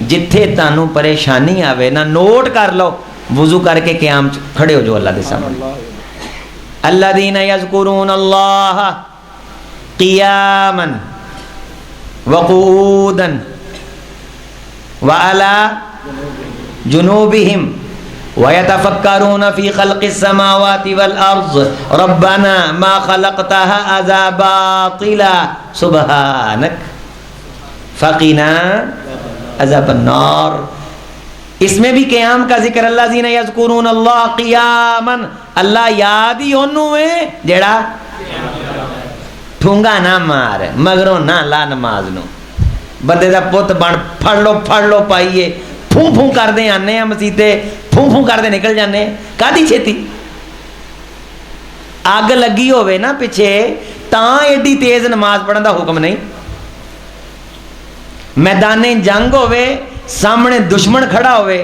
جتھے تانوں پریشانی آوے نا نوٹ کر لو، وضو کر کے قیام کھڑے ہو جو اللہ دے سامنے۔ الذین یذکرون اللہ قیاما وقعودا وعلی جنوبہم وَيَتَفَكَّرُونَ فِي خَلْقِ السَّمَاوَاتِ وَالْأَرْضِ رَبَّنَا مَا خَلَقْتَ هَذَا بَاطِلًا سُبْحَانَكَ فَقِنَا عَذَابَ النَّارِ۔ اس میں بھی قیام کا ذکر، الذین یذکرون اللہ قیاما، اللہ یاد ہی انہوں ہے جڑا ٹھونگا نہ مار مگروں نہ لا نماز نو، بندے دا پت بن پھڑ لو پائیے، پھوں پھوں کر دیں آنے ہیں مسیطے، پھوں پھوں کر دیں نکل جانے، کادی چھتی آگ لگی ہوئے نا پیچھے تاں ایڈی تیز نماز پڑھن دا حکم نہیں، میدان جنگ ہوئے سامنے دشمن کھڑا ہوئے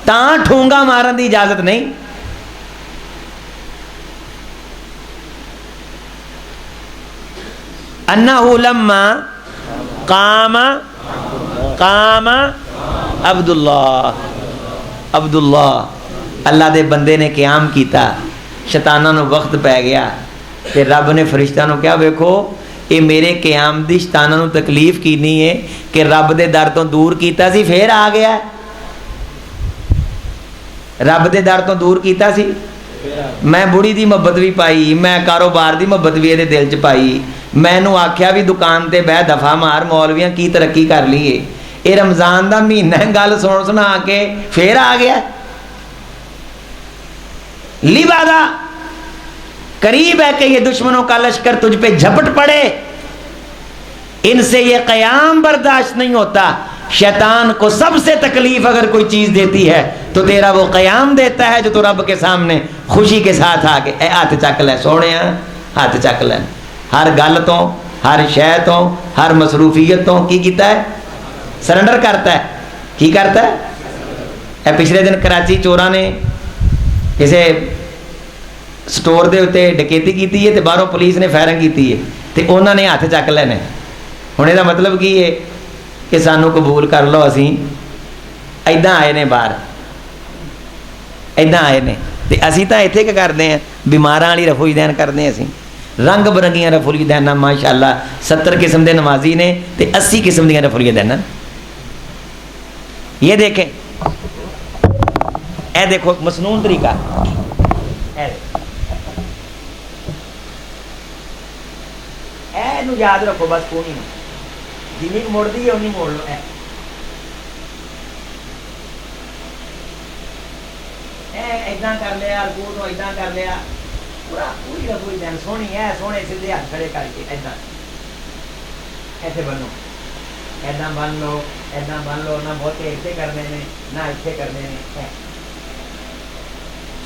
تاں ٹھونگا مارن دی اجازت نہیں۔ انہو لما قام عبداللہ، اللہ دے بندے نے قیام کیتا، شیطانہ نو وقت پہ گیا کہ رب نے فرشتہ نو کیا ویکھو اے میرے قیام دی شیطانہ نو تکلیف کینی ہے کہ رب دے در تو دور کیتا سی پھر آ گیا، رب دے در تو دور کیتا سی، میں بڑی دی محبت بھی پائی، میں کاروبار دی محبت بھی یہ دل چ پائی، میں نو آکھیا بھی دکان تے بہ دفعہ مار مولویاں کی ترقی کر لیے، اے رمضان دا مہینہ گل سنا کے پھر آ گیا، لبادہ قریب ہے کہ یہ دشمنوں کا لشکر تجھ پہ جھپٹ پڑے، ان سے یہ قیام برداشت نہیں ہوتا، شیطان کو سب سے تکلیف اگر کوئی چیز دیتی ہے تو تیرا وہ قیام دیتا ہے جو تو رب کے سامنے خوشی کے ساتھ آگے اے ہاتھ چک لے سونے ہاتھ چک لے، ہر گل تو ہر شے تو ہر مصروفیت تو کی کیتا ہے سرنڈر کرتا ہے، کی کرتا ہے۔ اے پچھلے دن کراچی چوراں نے کسے سٹور دے ہوتے ڈکیتی کیتی ہے تے باہروں پولیس نے فائرنگ کیتی ہے تے انہوں نے ہاتھ چک لینے، ہن یہ مطلب کی ہے کہ سانو قبول کر لو، اسی ایداں آئے نے باہر ایداں آئے نے تے اسی تاں ایتھے کیا کردے ہیں بیماراں والی رفع الدین کردے ہیں، اسی رنگ برنگیاں رفع الدین ماشاءاللہ 70 قسم دے نمازی نے تے 80 قسم دیاں رفع الدین۔ یہ دیکھیں اے دیکھو مسنون طریقہ، اے نو یاد رکھو بس کونی جنی موڑ دی ہے انہی موڑ لو، اے ایداں کر لیا، رکوع تو ایداں کر لیا، پوری رکوع دین سونی ہے، سونے سیدھے ہاتھ کھڑے کر کے ایداں ایسے بنو، ایداں بن لو، ایداں بن لو، نہ بہتے ایسے کرنے نے نہ ایسے کرنے نے،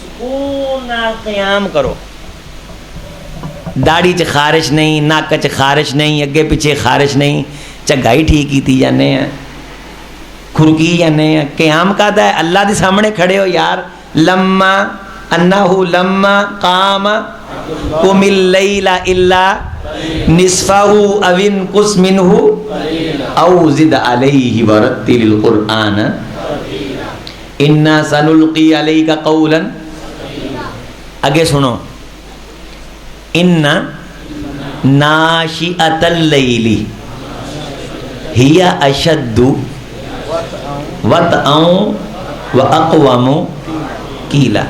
سکون نال قیام کرو، داڑھی چ خارش نہیں، نک چ خارش نہیں، اگے پیچھے خارش نہیں، چگائی ٹھیک کیتی جانے ہیں، کھرکی جانے ہیں، قیام کہتا ہے اللہ دے سامنے کھڑے ہو یار، لما انہو لما قام قم اللیل الا نصفہ او انقص منہ او زد علیہ ورتل القرآن انا سنلقی علیک قولا، آگے سنو، ان ناشئۃ اللیل ہی اشد وطئا واقوم قیلا،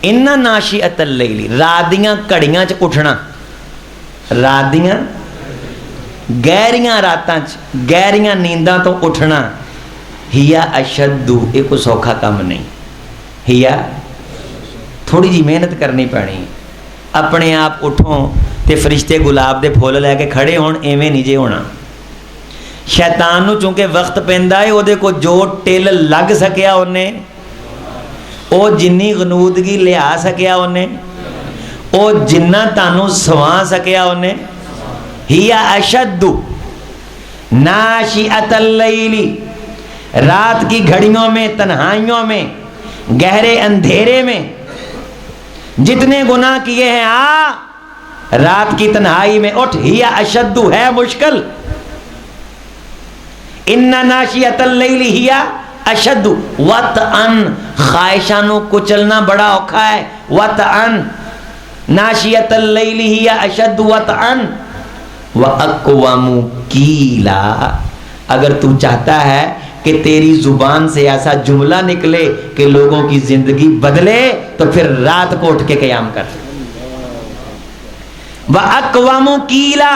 ان ناشئۃ اللیل رات دیاں کڑیاں چ اٹھنا، رات دیاں گہریاں راتاں چ گہریاں نینداں تو اٹھنا، ہیا اشد، یہ کوئی سوکھا کام نہیں، ہیا تھوڑی جی محنت کرنی پڑنی، اپنے آپ اٹھو تے فرشتے گلاب دے پھول لے کے کھڑے ہون ایویں نہیں جے ہونا، شیطان نو چونکہ وقت پیندا ہے او دے کو جو ٹل لگ سکیا انہیں، او جنی غنودگی لیا سکیا انہیں، او جنہ تانو سوا سکیا انہیں، ہی اشد ناشئۃ اللیل، رات کی گھڑیوں میں تنہائیوں میں گہرے اندھیرے میں جتنے گناہ کیے ہیں رات کی تنہائی میں اٹھ، ہی اشد ہے مشکل، ان ناشئۃ اللیل ہی اشد وطئن، خواہشانوں کچلنا بڑا اوکھا ہے، وطئن ناشئۃ اللیل ہی اشد وطئن واقوم قیلا، اگر تو چاہتا ہے کہ تیری زبان سے ایسا جملہ نکلے کہ لوگوں کی زندگی بدلے تو پھر رات کو اٹھ کے قیام کر، وَأَقْوَمُ قِيلًا،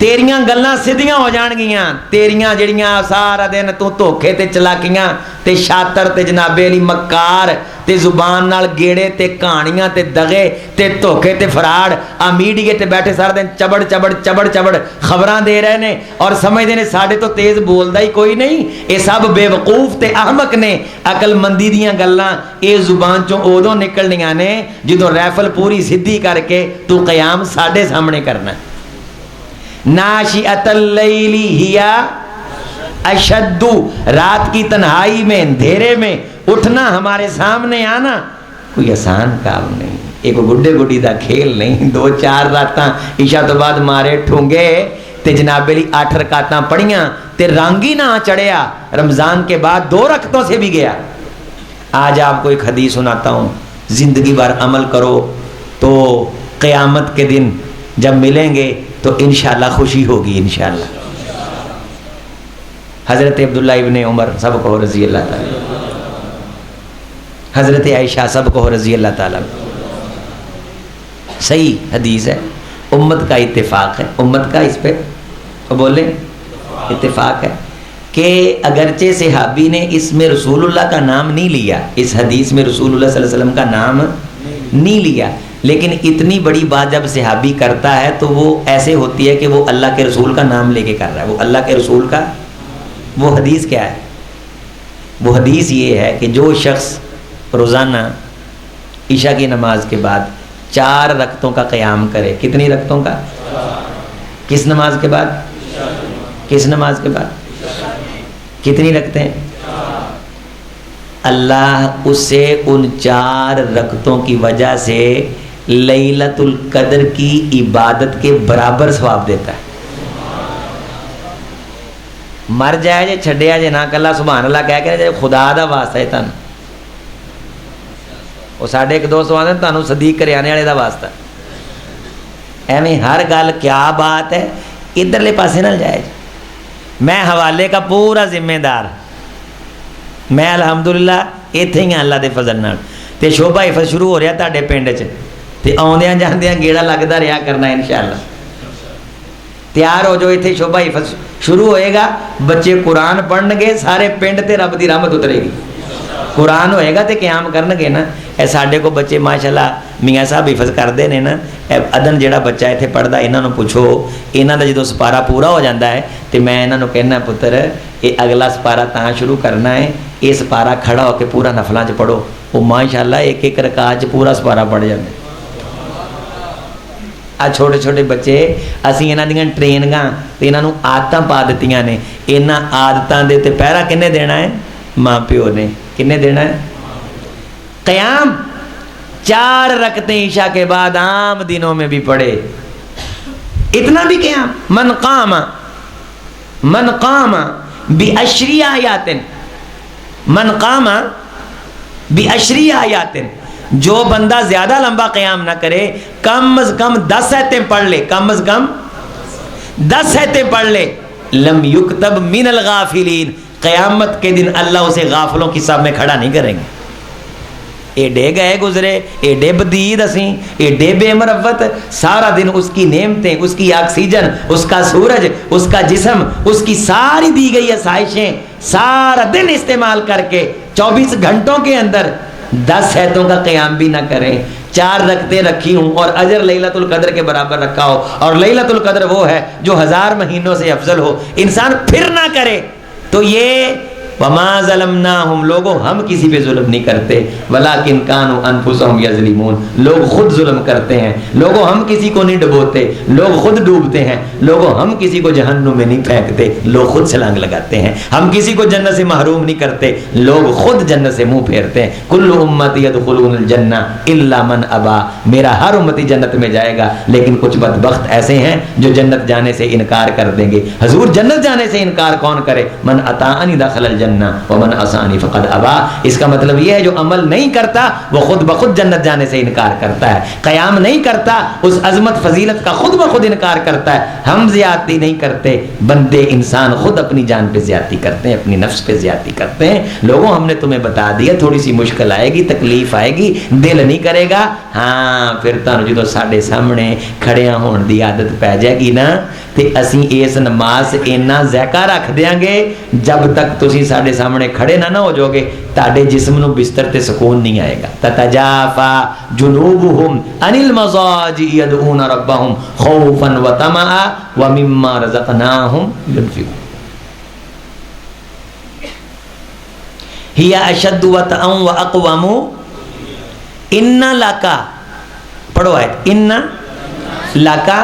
تیریاں گلاں سیدھیاں ہو جان گیاں، تیریاں جڑیاں سارا دن تو دھوکھے تے چلاکیاں تے شاطر تے جناب علی مکار تے زبان نال گیڑے تے کہانیاں تے دغے تے دھوکھے تے فراڈ آ میڈیا تے بیٹھے سارا دن چبڑ چبڑ چبڑ چبڑ خبراں دے رہے نے اور سمجھدے نے ساڈے تو تیز بولدا ہی کوئی نہیں، اے سب بے وقوف تے احمق نے۔ عقل مندی دیاں گلاں اے زبان چوں اودوں نکلنیاں نے جدوں رائفل پوری سدھی کر کے تو قیام ساڈے سامنے کرنا۔ ناشئۃ اللیل ہی اشد، رات کی تنہائی میں اندھیرے میں اٹھنا ہمارے سامنے آنا کوئی آسان کام نہیں، ایک گڈے گڈی دا کھیل نہیں۔ 2-4 راتاں عشاء تو بعد مارے ٹھونگے تے جناب علی 8 رکعتاں پڑھیاں تے رنگ ہی نہ چڑھیا، رمضان کے بعد 2 رکعتوں سے بھی گیا۔ آج آپ کو ایک حدیث سناتا ہوں، زندگی بھر عمل کرو تو قیامت کے دن جب ملیں گے تو انشاءاللہ خوشی ہوگی انشاءاللہ۔ حضرت عبداللہ ابن عمر سب کو رضی اللہ تعالی، حضرت عائشہ سب کو رضی اللہ تعالی، صحیح حدیث ہے، امت کا اتفاق ہے، امت کا اس پہ بولیں اتفاق ہے کہ اگرچہ صحابی نے اس میں رسول اللہ کا نام نہیں لیا، اس حدیث میں رسول اللہ صلی اللہ علیہ وسلم کا نام نہیں لیا، لیکن اتنی بڑی بات جب صحابی کرتا ہے تو وہ ایسے ہوتی ہے کہ وہ اللہ کے رسول کا نام لے کے کر رہا ہے، وہ اللہ کے رسول کا۔ وہ حدیث کیا ہے؟ وہ حدیث یہ ہے کہ جو شخص روزانہ عشاء کی نماز کے بعد 4 رکعتوں کا قیام کرے، کتنی رکعتوں کا؟ کس نماز کے بعد؟ کس نماز کے بعد؟ کتنی رکعتیں؟ اللہ اسے ان 4 رکعتوں کی وجہ سے لیلۃ القدر کی عبادت کے برابر ثواب دیتا ہے۔ مر جائے جے چھڈیا جے نہ کلا سبحان اللہ کہہ کے جے خدا دا واسطہ ہے تن، وہ ساڈے ایک دوست آندے تانوں صدیق کریانے والے دا واسطہ، ایویں ہر گل کیا بات ہے ادھرلے پاسے نہ جائے۔ میں حوالے کا پورا ذمہ دار، میں الحمدللہ ایتھے ہی اللہ دے فضل نال تے شوبھا حفظ شروع ہو رہا تہاڈے پنڈ چ تے آوندیاں جاندیاں گیڑا لگدا رہیا کرنا انشاءاللہ۔ تیار ہو جو، ایتھے شوبھا حفظ شروع ہوئے گا، بچے قرآن پڑھن گے، سارے پنڈ تے رب دی رحمت اترے گی، قرآن ہوئے گا تے قیام کرن گے نا۔ اے ساڈے کو بچے ماشاءاللہ میاں صاحب حفظ کردے نے نا، ادن جڑا بچہ ایتھے پڑھدا انہاں نوں پوچھو، انہاں دا جدوں سپارہ پورا ہو جاندا ہے تے میں انہاں نوں کہنا پتر اے اگلا سپارہ تاں شروع کرنا ہے، اے سپارہ کھڑا ہو کے پورا نفلاں چ پڑھو، وہ ماشاءاللہ 1-1 رکعت چ پورا سپارہ پڑھ جاندے۔ آ چھوٹے چھوٹے بچے اسی انہاں دیاں ٹریننگاں تے انہاں نوں عادتاں پا دتیاں نے، انہاں عادتاں دے تے پہرا کنے دینا ہے؟ ماں پیو نے۔ کنے دینا ہے؟ قیام 4 رکعتیں عشاء کے بعد عام دنوں میں بھی پڑھے، اتنا بھی قیام۔ من قام بعشر آیات، من قام بعشر آیات، جو بندہ زیادہ لمبا قیام نہ کرے، کم از کم 10 آیتیں پڑھ لے، کم از کم 10 آیتیں پڑھ لے، لم یکتب من الغافلین، قیامت کے دن اللہ اسے غافلوں کی صف میں کھڑا نہیں کریں گے۔ ایڈے گئے گزرے، ایڈے بدید اسیں، ایڈے بے مروت، سارا دن اس کی نعمتیں، اس کی آکسیجن، اس کا سورج، اس کا جسم، اس کی ساری دی گئی آسائشیں سارا دن استعمال کر کے 24 گھنٹوں کے اندر 10 آیتوں کا قیام بھی نہ کریں، 4 رکعتیں رکھی ہوں اور اجر لیلۃ القدر کے برابر رکھا ہو، اور لیلۃ القدر وہ ہے جو 1000 مہینوں سے افضل ہو، انسان پھر نہ کرے تو یہ وما ظلمناہم، لوگوں ہم کسی پہ ظلم نہیں کرتے، ولیکن کانوا انفسہم یظلمون، لوگ خود ظلم کرتے ہیں، لوگوں ہم کسی کو نہیں ڈبوتے، لوگ خود ڈوبتے ہیں، لوگوں ہم کسی کو جہنم میں نہیں پھینکتے، لوگ خود چھلانگ لگاتے ہیں، ہم کسی کو جنت سے محروم نہیں کرتے، لوگ خود جنت سے منہ پھیرتے ہیں۔ کل امتی یدخلون الجنہ الا من ابا، میرا ہر امتی جنت میں جائے گا لیکن کچھ بدبخت ایسے ہیں جو جنت جانے سے انکار کر دیں گے۔ حضور جنت جانے سے انکار کون کرے؟ من اطاعنی دخل الجنہ، الجنہ ومن عصانی فقد ابا. اس کا مطلب یہ ہے جو عمل نہیں کرتا وہ خود بخود جنت جانے سے انکار کرتا ہے. قیام نہیں کرتا اس عظمت فضیلت کا خود بخود انکار کرتا ہے. ہم زیادتی نہیں کرتے، بندے انسان خود اپنی جان پہ زیادتی کرتے ہیں، اپنی نفس پہ زیادتی کرتے ہیں. لوگوں ہم نے تمہیں بتا دیا تھوڑی سی مشکل آئے گی، تکلیف آئے گی، دل نہیں کرے گا. ہاں پھر تانوں جدوں ساڈے سامنے کھڑیاں ہون دی عادت پی جائے گی نا تے اسی اس نماز اینا ذائقہ رکھ دیاں گے جب تک تسی ساڈے سامنے کھڑے نہ ہو جاؤ گے تاڈے جسم نو بستر تے سکون نہیں آئے گا. تتجافا جنوبہم عن المضاجع يدعون ربہم خوفا وطمعا ومما رزقناہم ينفقون. ہی اشد وطئا واقوم. ان لکا پڑھو ہے ان لکا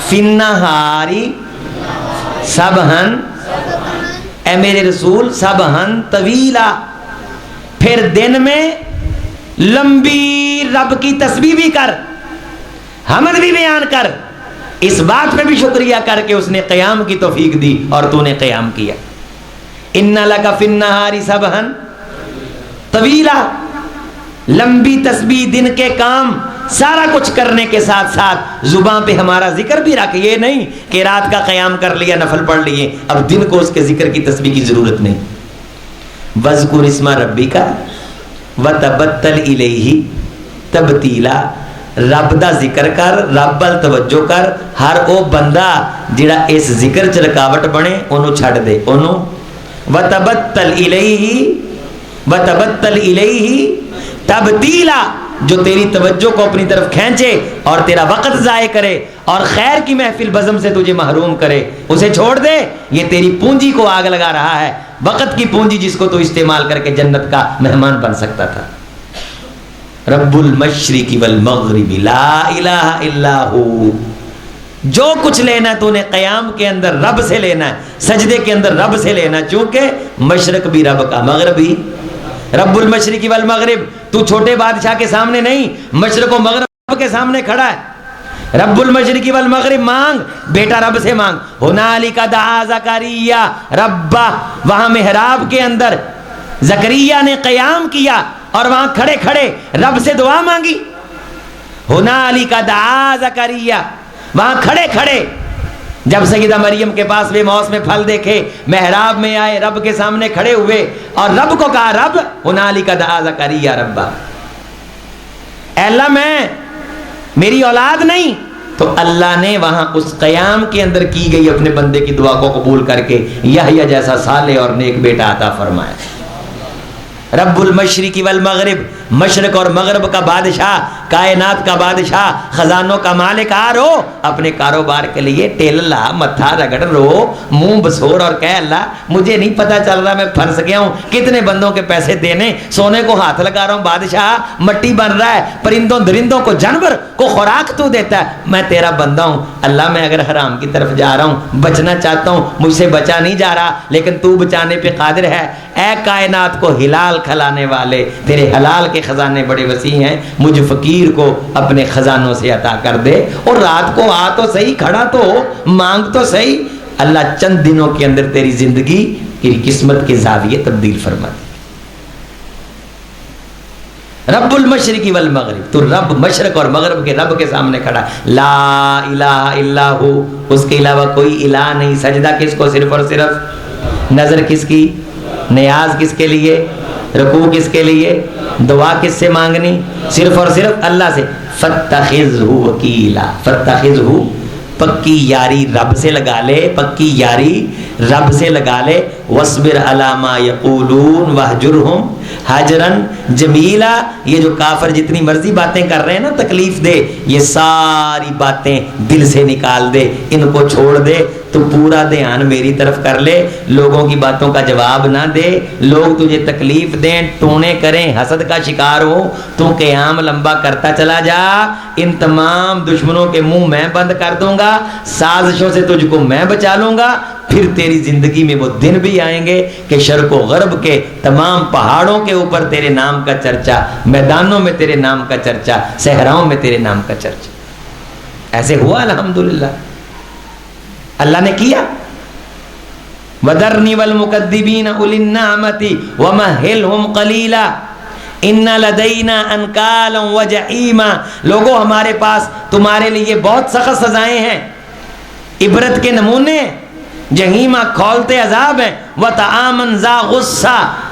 فی النہاری سبحن، اے میرے رسول سبحن طویلا، پھر دن میں لمبی رب کی تسبیح بھی کر، حمد بھی بیان کر. اس بات پہ بھی شکریہ کر کے اس نے قیام کی توفیق دی اور تو نے قیام کیا. ان لک فی النہاری سبحن طویلا، لمبی تسبیح، دن کے کام سارا کچھ کرنے کے ساتھ ساتھ زبان پہ ہمارا ذکر بھی رکھ. یہ نہیں کہ رات کا قیام کر لیا نفل پڑھ لیے اب دن کو اس کے ذکر کی تسبیح کی ضرورت نہیں. وذکر اسم ربک وتبتل الیہ تبتیلا، رب دا ذکر کر، رب ال توجہ کر. ہر او بندہ جڑا اس ذکر چ رکاوٹ بنے انہوں چھڑ دے. انہوں وتبتل الیہ تبتیلا، جو تیری توجہ کو اپنی طرف کھینچے اور تیرا وقت ضائع کرے اور خیر کی محفل بزم سے تجھے محروم کرے اسے چھوڑ دے. یہ تیری پونجی کو آگ لگا رہا ہے، وقت کی پونجی جس کو تو استعمال کر کے جنت کا مہمان بن سکتا تھا. رب المشرق والمغرب لا الہ الا ہو. جو کچھ لینا تو نے قیام کے اندر رب سے لینا ہے، سجدے کے اندر رب سے لینا، چونکہ مشرق بھی رب کا، مغرب بھی رب المشرق والمغرب. تو چھوٹے بادشاہ کے سامنے نہیں، مشرق و مغرب کے سامنے کھڑا ہے. رب المشرق والمغرب مانگ، بیٹا رب سے مانگ. ہنالک دعا زکریا ربہ، وہاں محراب کے اندر زکریا نے قیام کیا اور وہاں کھڑے کھڑے رب سے دعا مانگی. ہنالک دعا زکریا، وہاں کھڑے کھڑے جب سیدہ مریم کے پاس بے موس میں پھل دیکھے محراب میں آئے رب کے سامنے کھڑے ہوئے اور رب کو کہا رب ہنالک دعا زکریا ربا، اے اللہ میری اولاد نہیں. تو اللہ نے وہاں اس قیام کے اندر کی گئی اپنے بندے کی دعا کو قبول کر کے یحییٰ جیسا صالح اور نیک بیٹا عطا فرمایا. رب المشرق والمغرب، مشرق اور مغرب کا بادشاہ، کائنات کا بادشاہ، خزانوں کا مالک. آ رو اپنے کاروبار کے لیے ٹیل لا، متھا رگڑ، رو منہ بسور اور کہہ اللہ مجھے نہیں پتا چل رہا میں پھنس گیا ہوں، کتنے بندوں کے پیسے دینے، سونے کو ہاتھ لگا رہا ہوں، بادشاہ مٹی بن رہا ہے، پرندوں درندوں کو جانور کو خوراک تو دیتا ہے، میں تیرا بندہ ہوں. اللہ میں اگر حرام کی طرف جا رہا ہوں، بچنا چاہتا ہوں، مجھ سے بچا نہیں جا رہا لیکن تو بچانے پہ قادر ہے. اے کائنات کو ہلال کھلانے والے، تیرے حلال کے خزانے بڑے وسیع ہیں، مجھ فقیر کو اپنے خزانوں سے عطا کر دے. اور رات کو آ تو صحیح، کھڑا تو ہو، مانگ تو صحیح. اللہ چند دنوں کے اندر تیری زندگی کی قسمت کے زاویے تبدیل فرما دے. رب المشرق والمغرب، تو رب مشرق اور مغرب کے رب کے سامنے کھڑا. لا الہ الا ہو، اس کے علاوہ کوئی الہ نہیں. سجدہ کس کو؟ صرف اور صرف. نظر کس کی؟ نیاز کس کے لیے؟ رکوع کس کے لیے؟ دعا کس سے مانگنی؟ صرف اور صرف اللہ سے. فاتخذہ وکیلا، فاتخذہ پکی یاری رب سے لگا لے، پکی یاری رب سے لگا لے. واصبر علی ما یقولون واہجرہم حجرا جمیلا. یہ جو کافر جتنی مرضی باتیں کر رہے ہیں نا تکلیف دے، یہ ساری باتیں دل سے نکال دے، ان کو چھوڑ دے. تو پورا دھیان میری طرف کر لے، لوگوں کی باتوں کا جواب نہ دے. لوگ تجھے تکلیف دیں، ٹونے کریں، حسد کا شکار ہو، تو قیام لمبا کرتا چلا جا. ان تمام دشمنوں کے منہ میں بند کر دوں گا، سازشوں سے تجھ کو میں بچا لوں گا. پھر تیری زندگی میں وہ دن بھی آئیں گے کہ شرق و غرب کے تمام پہاڑوں کے اوپر تیرے نام کا چرچا، میدانوں میں تیرے نام کا چرچا، صحراؤں میں تیرے نام کا چرچا. ایسے ہوا الحمدللہ، اللہ نے کیا. وَذَرْنِ وَالْمُكَذِّبِينَ أُولِي النَّعْمَةِ وَمَهِّلْهُمْ قَلِيلًا إِنَّ لَدَيْنَا أَنْكَالًا وَجَحِيمًا۔ لوگوں ہمارے پاس تمہارے لیے بہت سخت سزائیں ہیں، عبرت کے نمونے، جہیمہ کھولتے عذاب ہیں، وَطَعَامًا ذَا غُصَّةٍ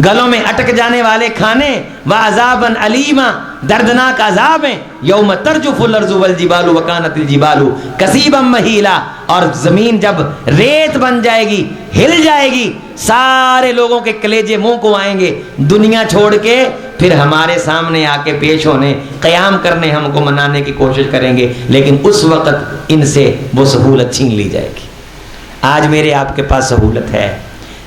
گلوں میں اٹک جانے والے کھانے، وَعَذَابًا عَلِيمًا دردناک عذاب ہیں، یوم ترجف الارض والجبال وکانت الجبال کثیبا مہیلا، اور زمین جب ریت بن جائے گی، ہل جائے گی، سارے لوگوں کے کلیجے منہ کو آئیں گے، دنیا چھوڑ کے پھر ہمارے سامنے آ کے پیش ہونے، قیام کرنے، ہم کو منانے کی کوشش کریں گے، لیکن اس وقت ان سے وہ سہولت چھین لی جائے گی۔ آج میرے آپ کے پاس سہولت ہے،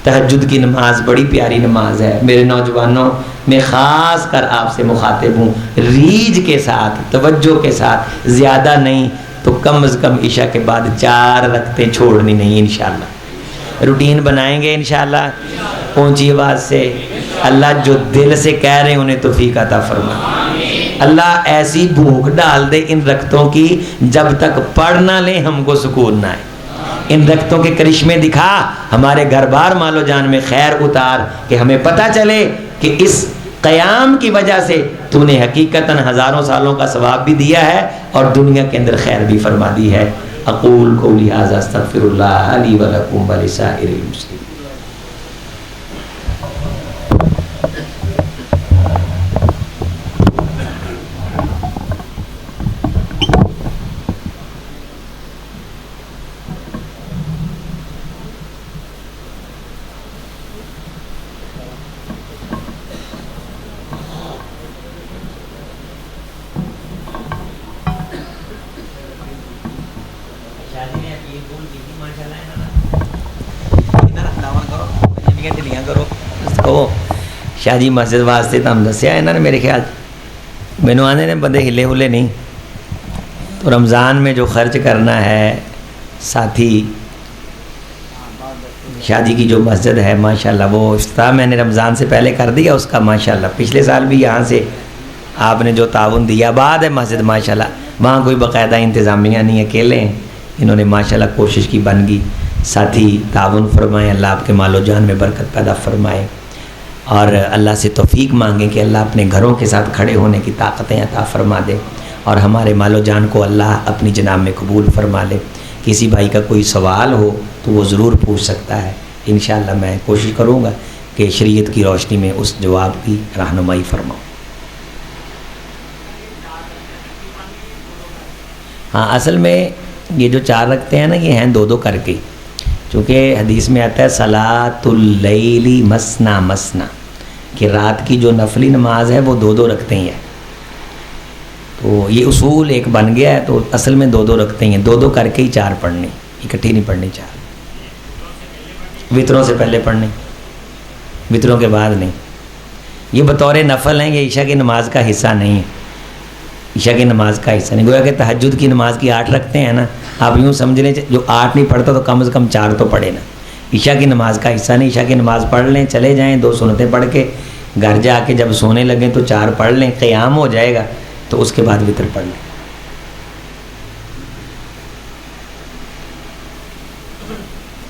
تہجد کی نماز بڑی پیاری نماز ہے۔ میرے نوجوانوں، میں خاص کر آپ سے مخاطب ہوں، ریجھ کے ساتھ، توجہ کے ساتھ، زیادہ نہیں تو کم از کم عشاء کے بعد 4 رکعتیں چھوڑنی نہیں انشاءاللہ۔ روٹین بنائیں گے انشاءاللہ اونچی آواز سے۔ اللہ جو دل سے کہہ رہے ہیں انہیں توفیق عطا فرمائے۔ اللہ ایسی بھوک ڈال دے ان رکعتوں کی، جب تک پڑھ نہ لیں ہم کو سکون نہ آئے۔ ان رکعتوں کے کرشمے دکھا، ہمارے گھر بار مال و جان میں خیر اتار، کہ ہمیں پتہ چلے کہ اس قیام کی وجہ سے تو نے حقیقتاً ہزاروں سالوں کا ثواب بھی دیا ہے اور دنیا کے اندر خیر بھی فرما دی ہے۔ اقول قولی ھذا استغفر اللہ لی ولکم ولسائر المسلمین۔ شاہ جی مسجد واسطے تو ہم دسیا ہے نا، میرے خیال مینو آنے نے بندے ہلے ہلے نہیں، تو رمضان میں جو خرچ کرنا ہے، ساتھی شاہ جی کی جو مسجد ہے ماشاءاللہ وہ افتتاح میں نے رمضان سے پہلے کر دیا اس کا ماشاءاللہ۔ پچھلے سال بھی یہاں سے آپ نے جو تعاون دیا، بعد ہے مسجد ماشاءاللہ، وہاں کوئی باقاعدہ انتظامیہ نہیں، اکیلے ہیں، انہوں نے ماشاءاللہ کوشش کی، بن گئی۔ ساتھی تعاون فرمائیں، اللہ آپ کے مال و جان میں برکت پیدا فرمائے، اور اللہ سے توفیق مانگیں کہ اللہ اپنے گھروں کے ساتھ کھڑے ہونے کی طاقتیں عطا فرما دے، اور ہمارے مال و جان کو اللہ اپنی جناب میں قبول فرما لے۔ کسی بھائی کا کوئی سوال ہو تو وہ ضرور پوچھ سکتا ہے، انشاءاللہ میں کوشش کروں گا کہ شریعت کی روشنی میں اس جواب کی رہنمائی فرماؤں۔ ہاں، اصل میں یہ جو 4 رکھتے ہیں نا، یہ ہیں 2 کر کے، چونکہ حدیث میں آتا ہے صلاۃ اللیل مسنا مسنا، کہ رات کی جو نفلی نماز ہے وہ 2 رکھتے ہیں، تو یہ اصول ایک بن گیا ہے، تو اصل میں 2 رکھتے ہیں، 2 کر کے ہی 4 پڑھنے، اکٹھی نہیں پڑھنی 4، وطروں سے پہلے پڑھنے، وطروں کے بعد نہیں۔ یہ بطور نفل ہیں، یہ عشاء کی نماز کا حصہ نہیں ہے، عشاء کی نماز کا حصہ نہیں، گویا کہ تہجد کی نماز کی 8 رکھتے ہیں نا، آپ یوں سمجھ لیں جو 8 نہیں پڑھتا تو کم از کم 4 تو پڑھے نا، عشاء کی نماز کا حصہ نہیں۔ عشاء کی نماز پڑھ لیں، چلے جائیں، 2 سنتیں پڑھ کے گھر جا کے جب سونے لگیں تو 4 پڑھ لیں، قیام ہو جائے گا تو اس کے بعد وطر پڑھ لیں۔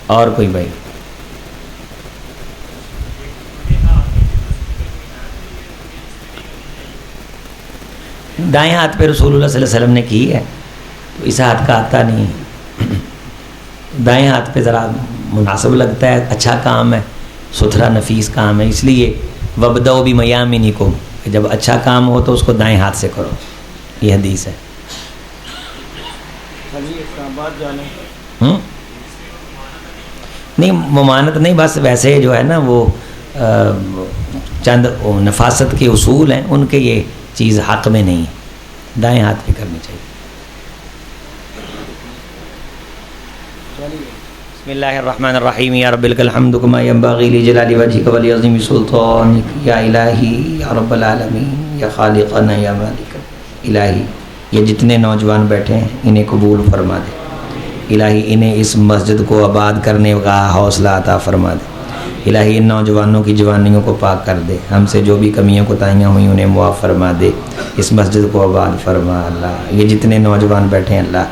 اور کوئی بھائی؟ دائیں ہاتھ پہ رسول اللہ صلی اللہ علیہ وسلم نے کی ہے، تو اس ہاتھ کا آتا نہیں ہے، دائیں ہاتھ پہ ذرا مناسب لگتا ہے، اچھا کام ہے، ستھرا نفیس کام ہے، اس لیے وَبْدَؤْ بِمَيَامِنِكُمْ، کہ جب اچھا کام ہو تو اس کو دائیں ہاتھ سے کرو، یہ حدیث ہے۔ نہیں ممانت نہیں، بس ویسے جو ہے نا وہ چند نفاست کے اصول ہیں، ان کے یہ چیز حق میں نہیں ہے، دائیں ہاتھ پہ کرنی چاہیے۔ بسم اللہ الرحمن الرحیم، یا رب لک الحمد کما ینبغی لجلال وجہک ولعظیم سلطانک، یا الہی یا رب العالمین، یا خالقنا یا مالک، الہی یہ جتنے نوجوان بیٹھے ہیں انہیں قبول فرما دے، الہی انہیں اس مسجد کو آباد کرنے کا حوصلہ عطا فرما دے، الہی ان نوجوانوں کی جوانیوں کو پاک کر دے، ہم سے جو بھی کمیاں کوتاہیاں ہوئیں انہیں معاف فرما دے، اس مسجد کو آباد فرما اللہ، یہ جتنے نوجوان بیٹھے ہیں اللہ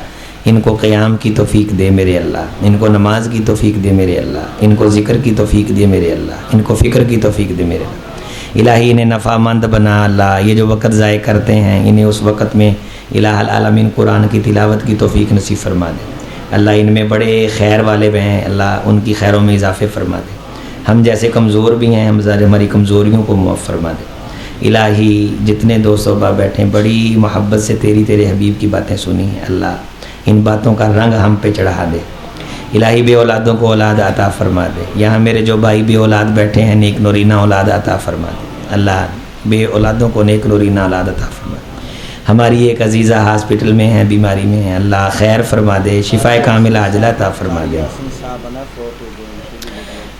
ان کو قیام کی توفیق دے میرے اللہ، ان کو نماز کی توفیق دے میرے اللہ، ان کو ذکر کی توفیق دے میرے اللہ، ان کو فکر کی توفیق دے میرے اللہ۔ الہی انہیں نفع مند بنا اللہ، یہ جو وقت ضائع کرتے ہیں انہیں اس وقت میں الہ العالمین قرآن کی تلاوت کی توفیق نصیب فرما دے اللہ۔ ان میں بڑے خیر والے بھی ہیں اللہ، ان کی خیروں میں اضافے فرما دے۔ ہم جیسے کمزور بھی ہیں، ہماری کمزوریوں کو معاف فرما دے الہی۔ جتنے دوست احباب بیٹھے ہیں بڑی محبت سے تیرے حبیب کی باتیں سنی ہیں اللہ، ان باتوں کا رنگ ہم پہ چڑھا دے الہی۔ بے اولادوں کو اولاد عطا فرما دے، یہاں میرے جو بھائی بے اولاد بیٹھے ہیں نیک نورینہ اولاد عطا فرما دے اللہ، بے اولادوں کو نیک نورینہ اولاد عطا فرما دے۔ ہماری ایک عزیزہ ہاسپٹل میں ہیں، بیماری میں ہیں اللہ، خیر فرما دے، شفا کاملہ عاجلہ عطا فرما دے۔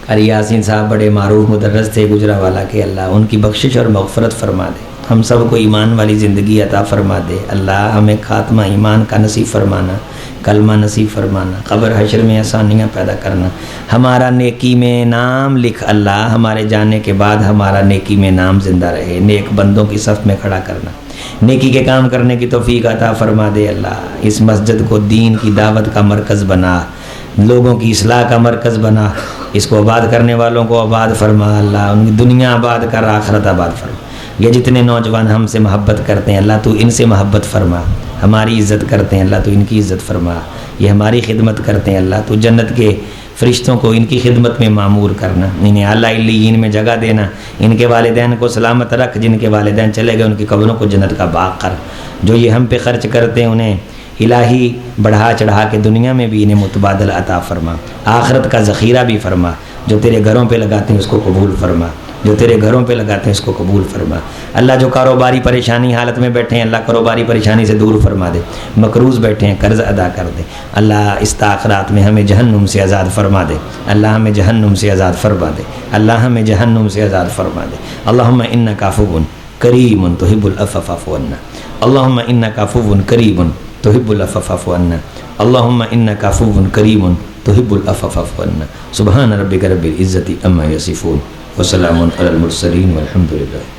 قاری یاسین صاحب بڑے معروف مدرس تھے گجرا والا کے اللہ، ان کی بخشش اور مغفرت فرما دے۔ ہم سب کو ایمان والی زندگی عطا فرما دے اللہ، ہمیں خاتمہ ایمان کا نصیب فرمانا، کلمہ نصیب فرمانا، قبر حشر میں آسانیاں پیدا کرنا، ہمارا نیکی میں نام لکھ اللہ، ہمارے جانے کے بعد ہمارا نیکی میں نام زندہ رہے، نیک بندوں کی صف میں کھڑا کرنا، نیکی کے کام کرنے کی توفیق عطا فرما دے اللہ۔ اس مسجد کو دین کی دعوت کا مرکز بنا، لوگوں کی اصلاح کا مرکز بنا، اس کو آباد کرنے والوں کو آباد فرما اللہ، ان کی دنیا آباد کر آخرت آباد فرما۔ یہ جتنے نوجوان ہم سے محبت کرتے ہیں اللہ تو ان سے محبت فرما، ہماری عزت کرتے ہیں اللہ تو ان کی عزت فرما، یہ ہماری خدمت کرتے ہیں اللہ تو جنت کے فرشتوں کو ان کی خدمت میں معمور کرنا، انہیں اعلیٰ علیین میں جگہ دینا، ان کے والدین کو سلامت رکھ، جن کے والدین چلے گئے ان کی قبروں کو جنت کا باغ کر، جو یہ ہم پہ خرچ کرتے ہیں انہیں الہی بڑھا چڑھا کے دنیا میں بھی انہیں متبادل عطا فرما، آخرت کا ذخیرہ بھی فرما، جو تیرے گھروں پہ لگاتے ہیں اس کو قبول فرما، جو تیرے گھروں پہ لگاتے ہیں اس کو قبول فرما اللہ۔ جو کاروباری پریشانی حالت میں بیٹھے ہیں اللہ کاروباری پریشانی سے دور فرما دے، مقروض بیٹھے ہیں قرض ادا کر دے اللہ، اس تاخرات میں ہمیں جہنم سے آزاد فرما دے اللہ، ہمیں جہنم سے آزاد فرما دے اللہ، ہمیں جہنم سے آزاد فرما دے۔ اللہم انک عفو کریم تحب العفو فاعف عنا، اللہم انک عفو کریم تحب العفو فاعف عنا، اللہم انک عفو کریم تحب العفو فاعف عنا۔ سبحان ربک رب العزۃ عما یصفون وسلام علی المرسلین والحمد للہ۔